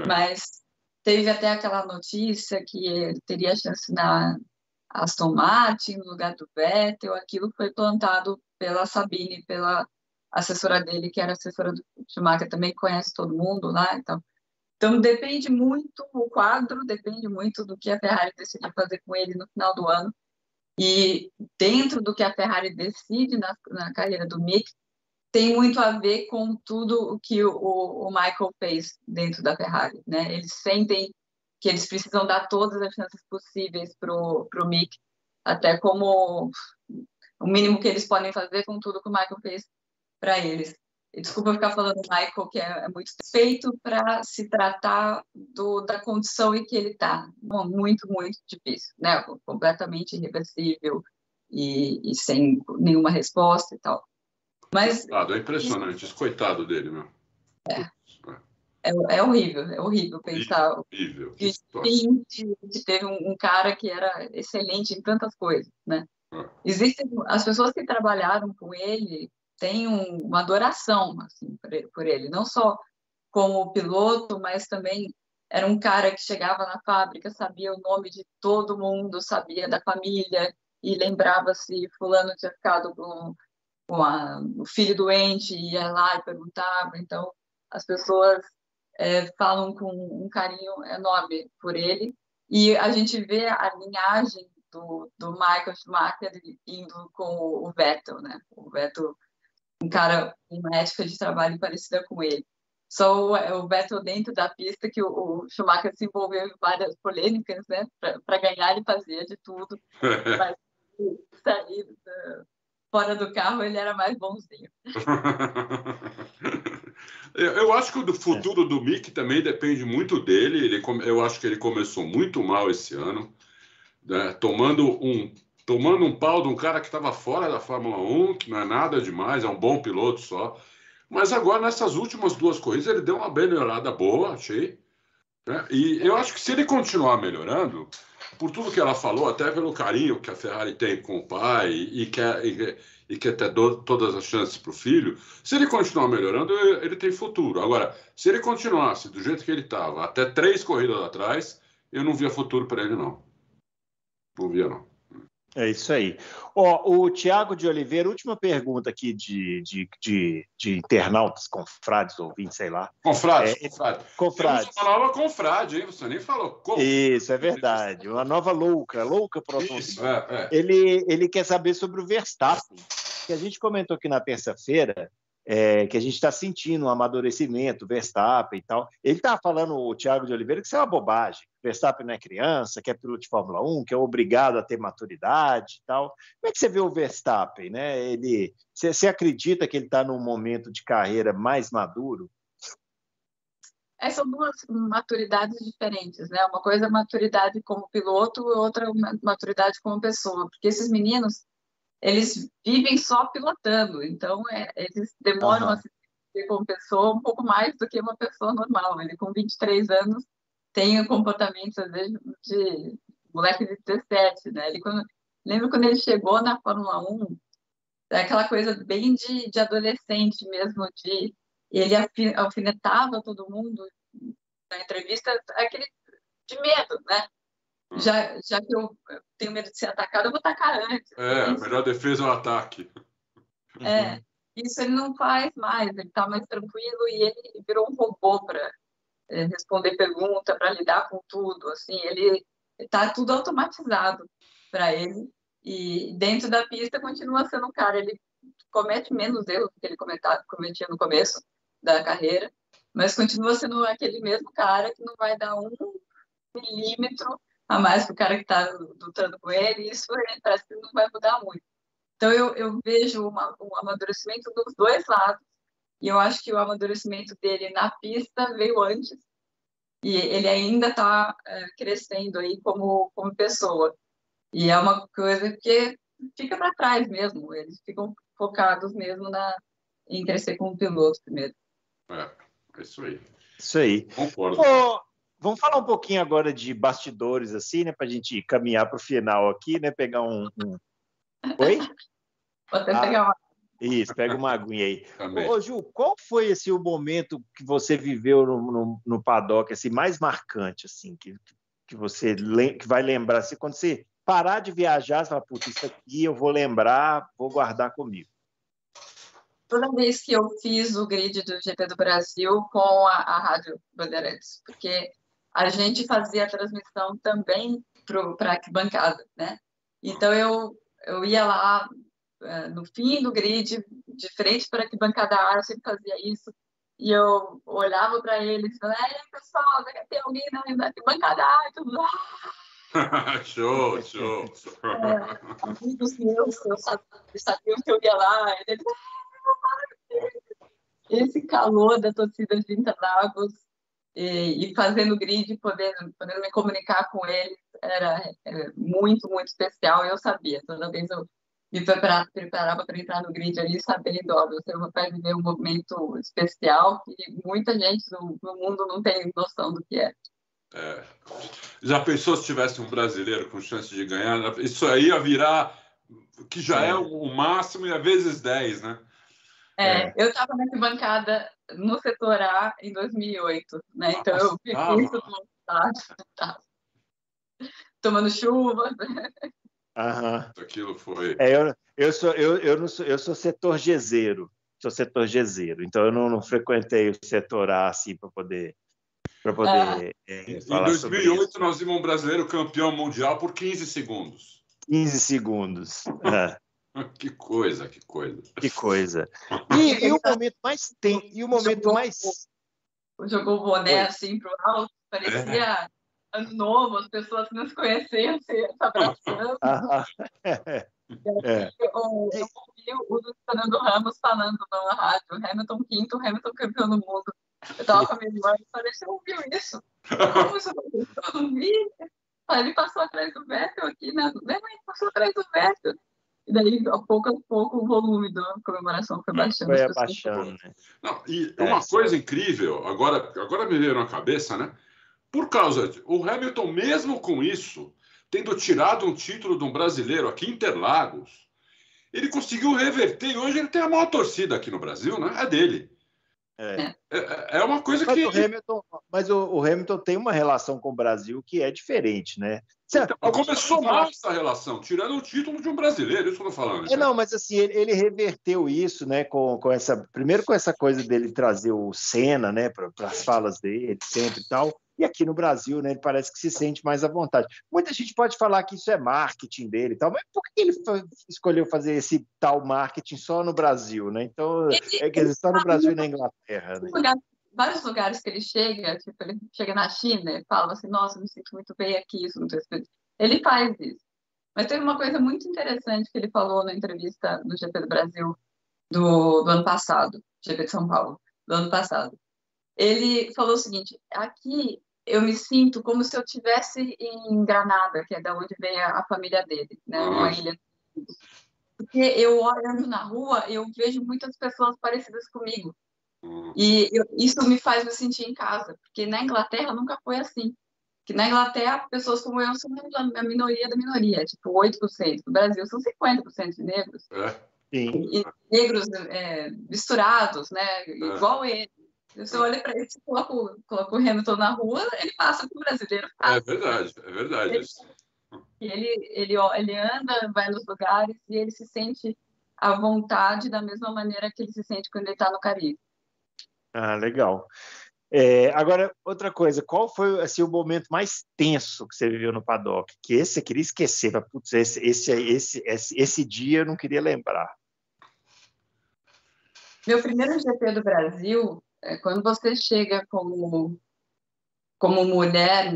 Mas teve até aquela notícia que ele teria chance na Aston Martin, no lugar do Vettel. Aquilo foi plantado pela Sabine, pela assessora dele, que era assessora do Schumacher, também conhece todo mundo lá. Então depende muito, o quadro depende muito do que a Ferrari decidir fazer com ele no final do ano. E dentro do que a Ferrari decide na carreira do Mick, tem muito a ver com tudo o que o Michael fez dentro da Ferrari, né? Eles sentem que eles precisam dar todas as chances possíveis pro Mick, até como o mínimo que eles podem fazer com tudo que o Michael fez para eles. E desculpa ficar falando do Michael, que é muito feito para se tratar da condição em que ele está. Muito, muito difícil, né? Completamente irreversível e sem nenhuma resposta e tal. Mas é impressionante, esse coitado dele, meu. É horrível pensar horrível. que teve um cara que era excelente em tantas coisas, né? Existem as pessoas que trabalharam com ele têm uma adoração assim, por ele, não só como piloto, mas também era um cara que chegava na fábrica, sabia o nome de todo mundo, sabia da família e lembrava se fulano tinha ficado com o filho doente, ia lá e perguntava. Então, as pessoas falam com um carinho enorme por ele. E a gente vê a linhagem do Michael Schumacher indo com o Vettel, né? O Vettel, um cara com uma ética de trabalho parecida com ele. Só o Vettel dentro da pista, que o Schumacher se envolveu em várias polêmicas, né? Para ganhar, ele fazia de tudo. Mas sair fora do carro, ele era mais bonzinho. Eu acho que o futuro do Mick também depende muito dele. Eu acho que ele começou muito mal esse ano, né? Tomando um pau de um cara que estava fora da Fórmula 1, que não é nada demais, é um bom piloto só. Mas agora, nessas últimas 2 corridas, ele deu uma melhorada boa, achei. Né? E eu acho que se ele continuar melhorando, por tudo que ela falou, até pelo carinho que a Ferrari tem com o pai e quer ter todas as chances para o filho, se ele continuar melhorando, ele tem futuro. Agora, se ele continuasse do jeito que ele estava, até 3 corridas atrás, eu não via futuro para ele, não. Não via, não. É isso aí. O Tiago de Oliveira, última pergunta aqui de internautas, confrades, ouvintes, sei lá. Confrade. Confrade. Temos uma nova confrade, hein? Você nem falou. Isso, é verdade. Uma nova louca por automobilismo. Isso, Ele quer saber sobre o Verstappen, que a gente comentou aqui na terça-feira, que a gente está sentindo um amadurecimento, Verstappen e tal. Ele está falando, o Tiago de Oliveira, que isso é uma bobagem. Verstappen não é criança, que é piloto de Fórmula 1, que é obrigado a ter maturidade e tal. Como é que você vê o Verstappen, né? Você acredita que ele está num momento de carreira mais maduro? São 2 maturidades diferentes, né? Uma coisa é maturidade como piloto, outra maturidade como pessoa. Porque esses meninos, eles vivem só pilotando, então eles demoram a se ver como pessoa um pouco mais do que uma pessoa normal. Ele, com 23 anos, tem o comportamento, às vezes, de moleque de 17, né? Lembro quando ele chegou na Fórmula 1, aquela coisa bem de adolescente mesmo, ele alfinetava todo mundo na entrevista, aquele de medo, né? Já que eu tenho medo de ser atacado, eu vou atacar antes. A melhor defesa é o ataque. Isso ele não faz mais, ele está mais tranquilo e ele virou um robô para responder pergunta, para lidar com tudo. Assim, ele está tudo automatizado para ele. E dentro da pista continua sendo um cara, ele comete menos erros do que ele cometia no começo da carreira, mas continua sendo aquele mesmo cara que não vai dar 1 milímetro a mais para o cara que está lutando com ele, e isso parece que não vai mudar muito. Então, eu vejo um amadurecimento dos 2 lados, e eu acho que o amadurecimento dele na pista veio antes, e ele ainda está crescendo aí como pessoa. E é uma coisa que fica para trás mesmo, eles ficam focados mesmo em crescer como piloto primeiro. É isso aí. Isso aí. Concordo. Vamos falar um pouquinho agora de bastidores, assim, né, para a gente caminhar para o final aqui, né, pegar Oi? Vou até pegar uma... Isso, pega uma aguinha aí. Também. Ô, Ju, qual foi o momento que você viveu no paddock assim, mais marcante, assim, que você que vai lembrar, assim, quando você parar de viajar, você fala, putz, isso aqui eu vou lembrar, vou guardar comigo? Toda vez que eu fiz o grid do GP do Brasil com a Rádio Bandeirantes, porque a gente fazia a transmissão também para a arquibancada, né? Então, eu ia lá no fim do grid, de frente para a arquibancada A, eu sempre fazia isso, e eu olhava para eles e falava, pessoal, tem alguém na arquibancada A? E tudo lá. Show. Amigos meus, sabiam que eu ia lá, e eles... Esse calor da torcida de Interlagos e fazendo grid, podendo me comunicar com eles, era muito, muito especial. Eu sabia, toda vez eu me preparava para entrar no grid ali, sabendo, você vai viver um momento especial que muita gente no mundo não tem noção do que é. Já pensou se tivesse um brasileiro com chance de ganhar? Isso aí ia virar que já é o máximo e a vezes 10, né? Eu estava na arquibancada no setor A em 2008, né? Então eu vivi isso no estádio, tomando chuva. Aquilo foi. Eu sou setor Gzeiro. Sou setor Gzeiro, então eu não frequentei o setor A assim para poder falar sobre isso. Em 2008 nós vimos um brasileiro campeão mundial por 15 segundos. 15 segundos. Que coisa, que coisa. Que coisa. E o momento mais e o momento mais jogou o boné assim pro alto, parecia ano novo, as pessoas não se conheciam, se abraçando. Eu ouvi o Fernando Ramos falando na rádio, Hamilton quinto, Hamilton campeão do mundo. Eu estava com a minha irmã e falei, você ouviu isso? Como isso aconteceu? Eu não vi. Ele passou atrás do Vettel aqui, né? Ele passou atrás do Vettel. E daí, a pouco a pouco, o volume da comemoração foi baixando. Foi abaixando, né? Não, e uma coisa incrível, agora me veio na cabeça, né? Por causa o Hamilton, mesmo com isso, tendo tirado um título de um brasileiro aqui em Interlagos, ele conseguiu reverter e hoje ele tem a maior torcida aqui no Brasil, né? É dele. É uma coisa que... O Hamilton tem uma relação com o Brasil que é diferente, né? Então, começou mal essa relação, tirando o título de um brasileiro, isso que eu estou falando. Não, mas assim, ele reverteu isso, né? Primeiro com essa coisa dele trazer o Senna, né? Para as falas dele, sempre e tal. E aqui no Brasil, né, ele parece que se sente mais à vontade. Muita gente pode falar que isso é marketing dele e tal, mas por que ele escolheu fazer esse tal marketing só no Brasil, né? Então, quer dizer, só no Brasil e na Inglaterra, né? Vários lugares que ele chega na China e fala assim, nossa, eu me sinto muito bem aqui, isso não tem sentido. Ele faz isso. Mas teve uma coisa muito interessante que ele falou na entrevista do GP do Brasil do ano passado, GP de São Paulo, do ano passado. Ele falou o seguinte, aqui eu me sinto como se eu estivesse em Granada, que é da onde vem a família dele, né? Uma ilha. Porque eu olhando na rua, eu vejo muitas pessoas parecidas comigo. E isso me faz me sentir em casa, porque na Inglaterra nunca foi assim. Que na Inglaterra, pessoas como eu são a minoria da minoria, tipo 8%. No Brasil são 50% de negros. E negros misturados, né? Igual ele. Você olha para ele, você coloca o Hamilton na rua, ele passa para o brasileiro. É verdade. Ele anda, vai nos lugares e ele se sente à vontade da mesma maneira que ele se sente quando ele está no Caribe. Legal. Agora, outra coisa, qual foi assim, o momento mais tenso que você viveu no paddock? Que esse você queria esquecer, mas, putz, esse dia eu não queria lembrar. Meu primeiro GP do Brasil, quando você chega como mulher,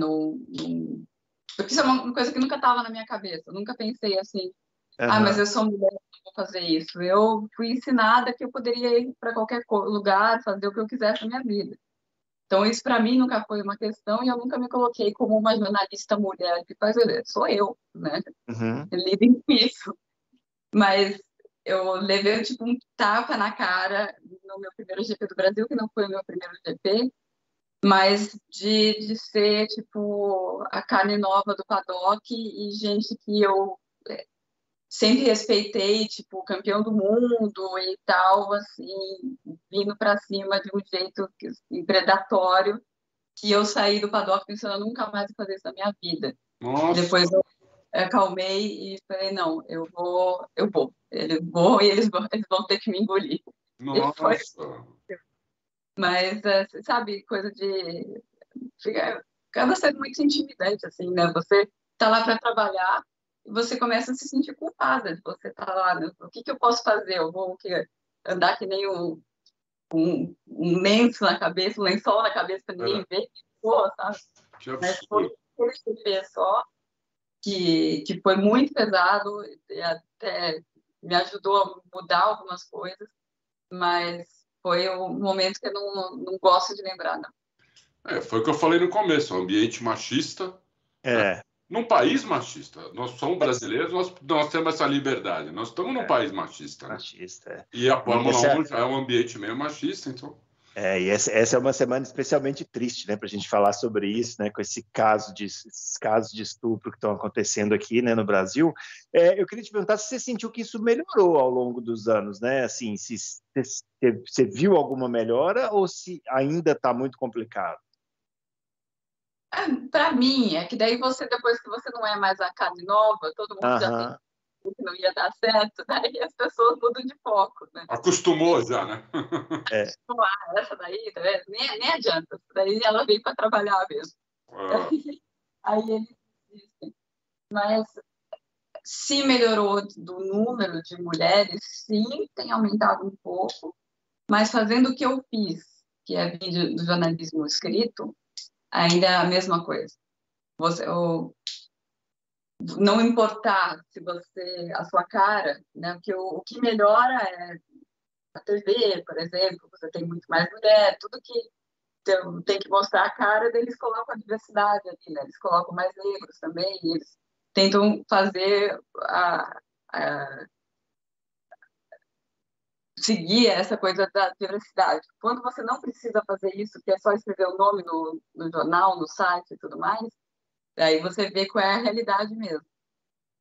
porque isso é uma coisa que nunca estava na minha cabeça, eu nunca pensei assim, mas eu sou mulher, não vou fazer isso. Eu fui ensinada que eu poderia ir para qualquer lugar, fazer o que eu quisesse na minha vida. Então, isso para mim nunca foi uma questão e eu nunca me coloquei como uma jornalista mulher que faz, sou eu, né? Lidem com isso. Mas eu levei tipo um tapa na cara no meu primeiro GP do Brasil, que não foi o meu primeiro GP, mas de ser tipo a carne nova do paddock e gente que eu sempre respeitei, tipo campeão do mundo e tal, assim, vindo para cima de um jeito predatório, que eu saí do paddock pensando nunca mais vou fazer isso na minha vida. Nossa. Depois eu acalmei e falei, não, eu vou, e eles vão ter que me engolir. Nossa! Mas, sabe, coisa de... Acaba sendo muito intimidante, assim, né? Você tá lá para trabalhar e você começa a se sentir culpada de você estar lá, né? O que eu posso fazer? Eu vou andar que nem um lenço na cabeça, um lençol na cabeça para ninguém ver, sabe? Mas foi aquele GP só, que foi muito pesado, e até me ajudou a mudar algumas coisas, mas foi um momento que eu não gosto de lembrar, não. Foi o que eu falei no começo, um ambiente machista. Num país machista. Nós somos brasileiros, nós temos essa liberdade. Nós estamos num país machista. Né? Machista, E a Fórmula 1 já é um ambiente meio machista, então... E essa é uma semana especialmente triste, né, para a gente falar sobre isso, né, com esses casos de estupro que estão acontecendo aqui, né, no Brasil. Eu queria te perguntar se você sentiu que isso melhorou ao longo dos anos, né? Assim, se você viu alguma melhora ou se ainda está muito complicado? Para mim, é que daí depois que você não é mais a carne nova, todo mundo já Aham. que não ia dar certo, daí as pessoas mudam de foco, né? Acostumou já, né? Tipo, essa daí, tá vendo? Nem adianta, daí ela veio para trabalhar mesmo. Aí eles dizem, mas se melhorou do número de mulheres, sim, tem aumentado um pouco, mas fazendo o que eu fiz, que é vir do jornalismo escrito, ainda é a mesma coisa. Não importar se a sua cara, né? Porque o que melhora é a TV, por exemplo, você tem muito mais mulher, tudo que tem que mostrar a cara, eles colocam a diversidade ali, né? Eles colocam mais negros também, eles tentam fazer seguir essa coisa da diversidade. Quando você não precisa fazer isso, que é só escrever o nome no jornal, no site e tudo mais, aí você vê qual é a realidade mesmo.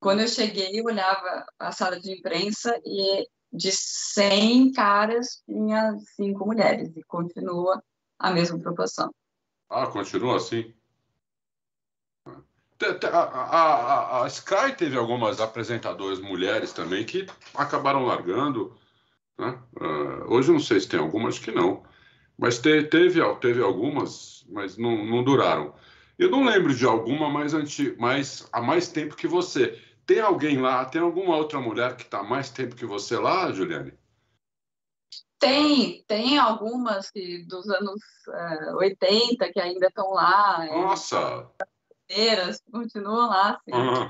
Quando eu cheguei, eu olhava a sala de imprensa e de 100 caras tinha 5 mulheres, e continua a mesma proporção. Continua assim? A Sky teve algumas apresentadoras mulheres também que acabaram largando, né? Hoje eu não sei se tem algumas, acho que não. Mas teve algumas, mas não duraram. Eu não lembro de alguma há mais tempo que você. Tem alguém lá, tem alguma outra mulher que está há mais tempo que você lá, Juliane? Tem algumas dos anos 80 que ainda estão lá. Nossa! Continuam lá, sim. Uhum.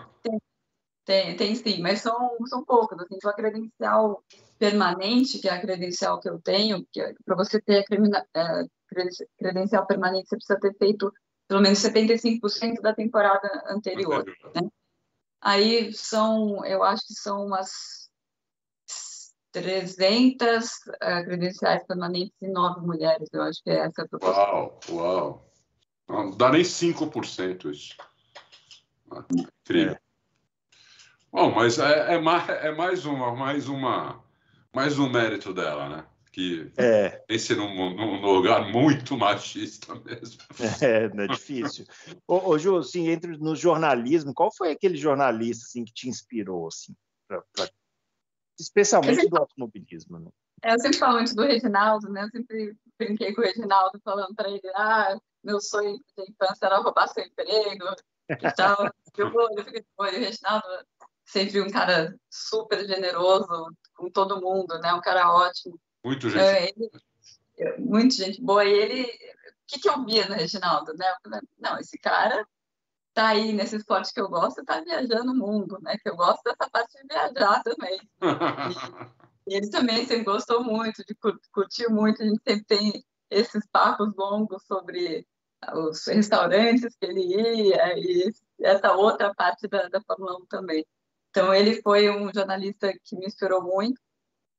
Tem sim, mas são poucas. Assim, a credencial permanente, que é a credencial que eu tenho, que para você ter a credencial permanente, você precisa ter feito pelo menos 75% da temporada anterior. Né? Aí eu acho que são umas 300 credenciais permanentes e 9 mulheres. Eu acho que é essa a proporção. Uau! Não dá nem 5% isso. Incrível. Bom, mas é mais um mérito dela, né? Que esse num lugar muito machista mesmo. Não é difícil. Ô, Ju, assim, no jornalismo, qual foi aquele jornalista assim, que te inspirou, assim, especialmente do automobilismo? Né? Eu sempre falo muito do Reginaldo, né? Eu sempre brinquei com o Reginaldo, falando para ele, meu sonho de infância era roubar seu emprego e tal. Eu fiquei de olho. O Reginaldo, sempre um cara super generoso com todo mundo, né? Um cara ótimo. Muito gente. Muita gente boa. E ele, o que eu via no Reginaldo, né? Eu falei, não, esse cara tá aí nesse esporte que eu gosto, tá viajando o mundo, né? Que eu gosto dessa parte de viajar também. E ele também sempre gostou muito, curtiu muito, a gente sempre tem esses papos longos sobre os restaurantes que ele ia e essa outra parte da Fórmula 1 também. Então, ele foi um jornalista que me inspirou muito.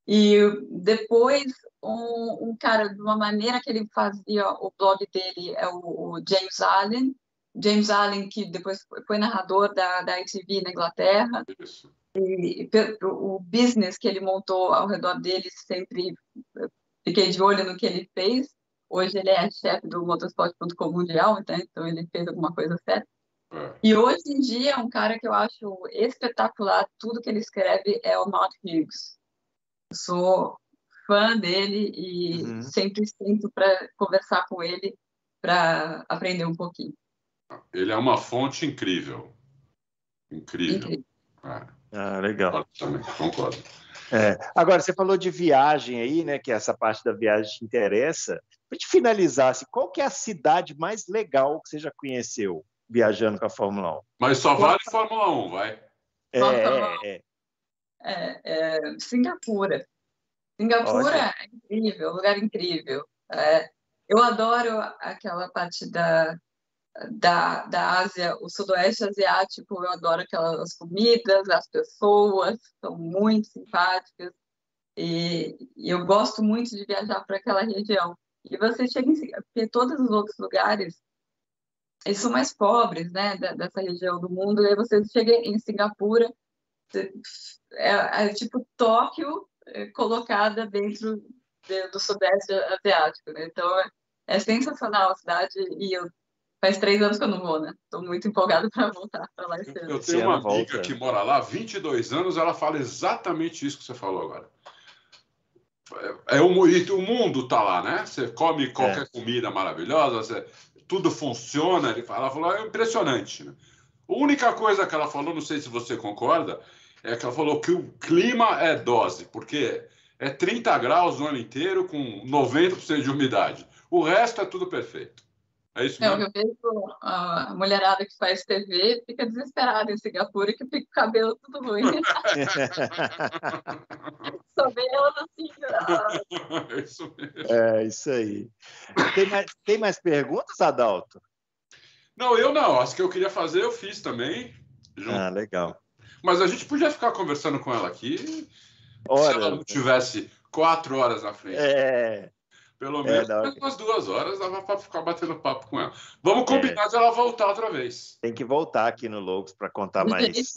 E depois, um cara, de uma maneira que ele fazia o blog dele, é o James Allen. James Allen, que depois foi narrador da ITV na Inglaterra. Isso. E o business que ele montou ao redor dele, sempre fiquei de olho no que ele fez. Hoje ele é chefe do motorsport.com mundial, então ele fez alguma coisa certa. E hoje em dia, um cara que eu acho espetacular, tudo que ele escreve é o Matt Hughes. Eu sou fã dele e sempre sinto para conversar com ele para aprender um pouquinho. Ele é uma fonte incrível. Incrível. Legal. Também, concordo. Agora, você falou de viagem aí, né? Que essa parte da viagem te interessa. Para te finalizar, assim, qual que é a cidade mais legal que você já conheceu viajando com a Fórmula 1? Mas só vale Fórmula 1, vai. Singapura. Singapura é incrível, lugar incrível. Eu adoro aquela parte da Ásia, o sudoeste asiático, eu adoro aquelas comidas, as pessoas são muito simpáticas e eu gosto muito de viajar para aquela região. E você chega em Singapura, porque todos os outros lugares, eles são mais pobres, né, dessa região do mundo, e aí você chega em Singapura, é tipo Tóquio colocada dentro do Sudeste Asiático, né? Então é sensacional a cidade e faz 3 anos que eu não vou, né? Estou muito empolgada para voltar para lá esse ano. Eu tenho uma amiga que mora lá há 22 anos, ela fala exatamente isso que você falou agora. O mundo está lá, né? Você come qualquer comida maravilhosa, tudo funciona. Ela falou, é impressionante, né? A única coisa que ela falou, não sei se você concorda, é que ela falou que o clima é dose, porque é 30 graus o ano inteiro com 90% de umidade. O resto é tudo perfeito. É isso mesmo? Eu vejo a mulherada que faz TV fica desesperada em Singapura que fica o cabelo tudo ruim. Só vê elas assim. É isso mesmo. É isso aí. Tem mais perguntas, Adalto? Não, eu não. As que eu queria fazer, eu fiz também. Ah, legal. Mas a gente podia ficar conversando com ela aqui se ela não tivesse 4 horas na frente. Pelo menos umas 2 horas dava para ficar batendo papo com ela. Vamos combinar de ela voltar outra vez. Tem que voltar aqui no Loucos para contar mais.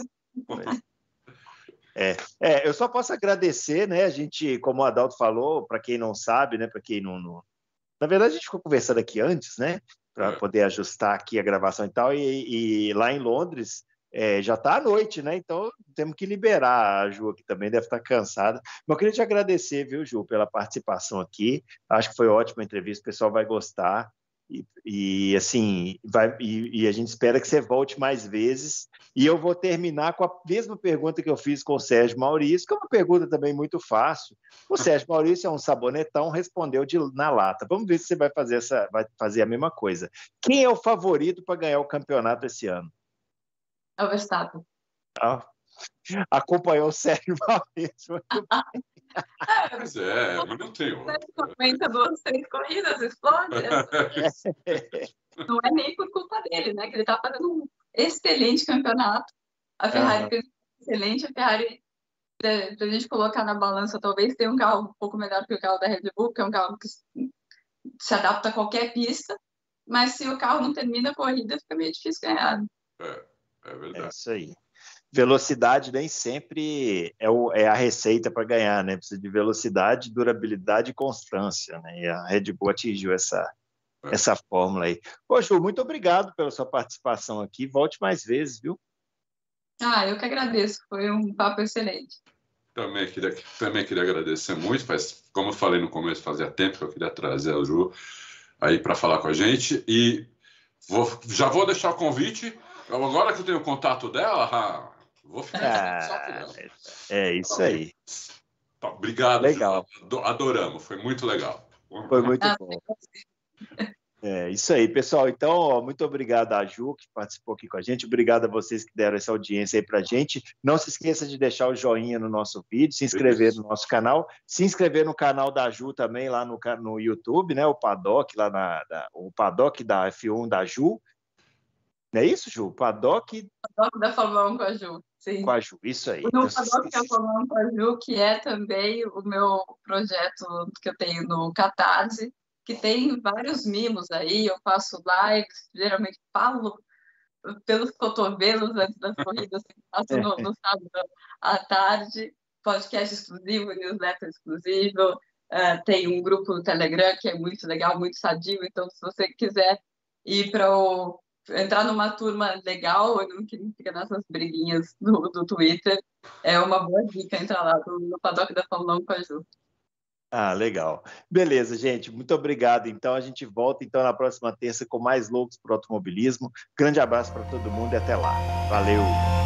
Eu só posso agradecer, né? A gente, como o Adalto falou, para quem não sabe, né? Para quem não... Na verdade, a gente ficou conversando aqui antes, né? Para poder ajustar aqui a gravação e tal. E lá em Londres já está à noite, né? Então temos que liberar. A Ju aqui também deve estar cansada. Mas eu queria te agradecer, viu, Ju, pela participação aqui. Acho que foi ótima a entrevista, o pessoal vai gostar. E assim, a gente espera que você volte mais vezes. E eu vou terminar com a mesma pergunta que eu fiz com o Sérgio Maurício, que é uma pergunta também muito fácil. O Sérgio Maurício é um sabonetão, respondeu na lata. Vamos ver se você vai fazer a mesma coisa. Quem é o favorito para ganhar o campeonato esse ano? É o Verstappen. Acompanhou o Sérgio Maurício. Mas mas não tem outro. 3 corridas, explode. Não é nem por culpa dele, né? Que ele está fazendo um excelente campeonato. A Ferrari fez excelente. A Ferrari, para a gente colocar na balança, talvez tenha um carro um pouco melhor que o carro da Red Bull, que é um carro que se adapta a qualquer pista. Mas se o carro não termina a corrida, fica meio difícil ganhar. É verdade. É isso aí. Velocidade nem sempre é a receita para ganhar, né? Precisa de velocidade, durabilidade e constância, né? E a Red Bull atingiu essa fórmula aí. Ô, Ju, muito obrigado pela sua participação aqui. Volte mais vezes, viu? Eu que agradeço. Foi um papo excelente. Também queria agradecer muito. Como eu falei no começo, fazia tempo que eu queria trazer a Ju aí para falar com a gente. E já vou deixar o convite. Agora que eu tenho o contato dela, vou ficar só por ela. É isso aí. Obrigado, legal. Ju. Adoramos, foi muito legal. Foi muito bom. É isso aí, pessoal. Então, muito obrigado a Ju, que participou aqui com a gente. Obrigado a vocês que deram essa audiência aí pra gente. Não se esqueça de deixar o joinha no nosso vídeo, se inscrever no nosso canal, se inscrever no canal da Ju também lá no YouTube, né? O Paddock, o Paddock da F1 da Ju. Não é isso, Ju? Paddock da Fórmula 1 com a Ju. Sim. Com a Ju, isso aí. O Paddock da Fórmula 1 com a Ju, que é também o meu projeto que eu tenho no Catarse, que tem vários mimos aí, eu faço lives, geralmente falo pelos cotovelos antes das corridas, faço no sábado à tarde, podcast exclusivo, newsletter exclusivo, tem um grupo no Telegram que é muito legal, muito sadio, então se você quiser ir entrar numa turma legal, não que fica nessas briguinhas do Twitter, é uma boa dica entrar lá no Paddock da Fórmula 1 com a Ju. Legal. Beleza, gente. Muito obrigado. Então, a gente volta na próxima terça com mais Loucos por Automobilismo. Grande abraço para todo mundo e até lá. Valeu!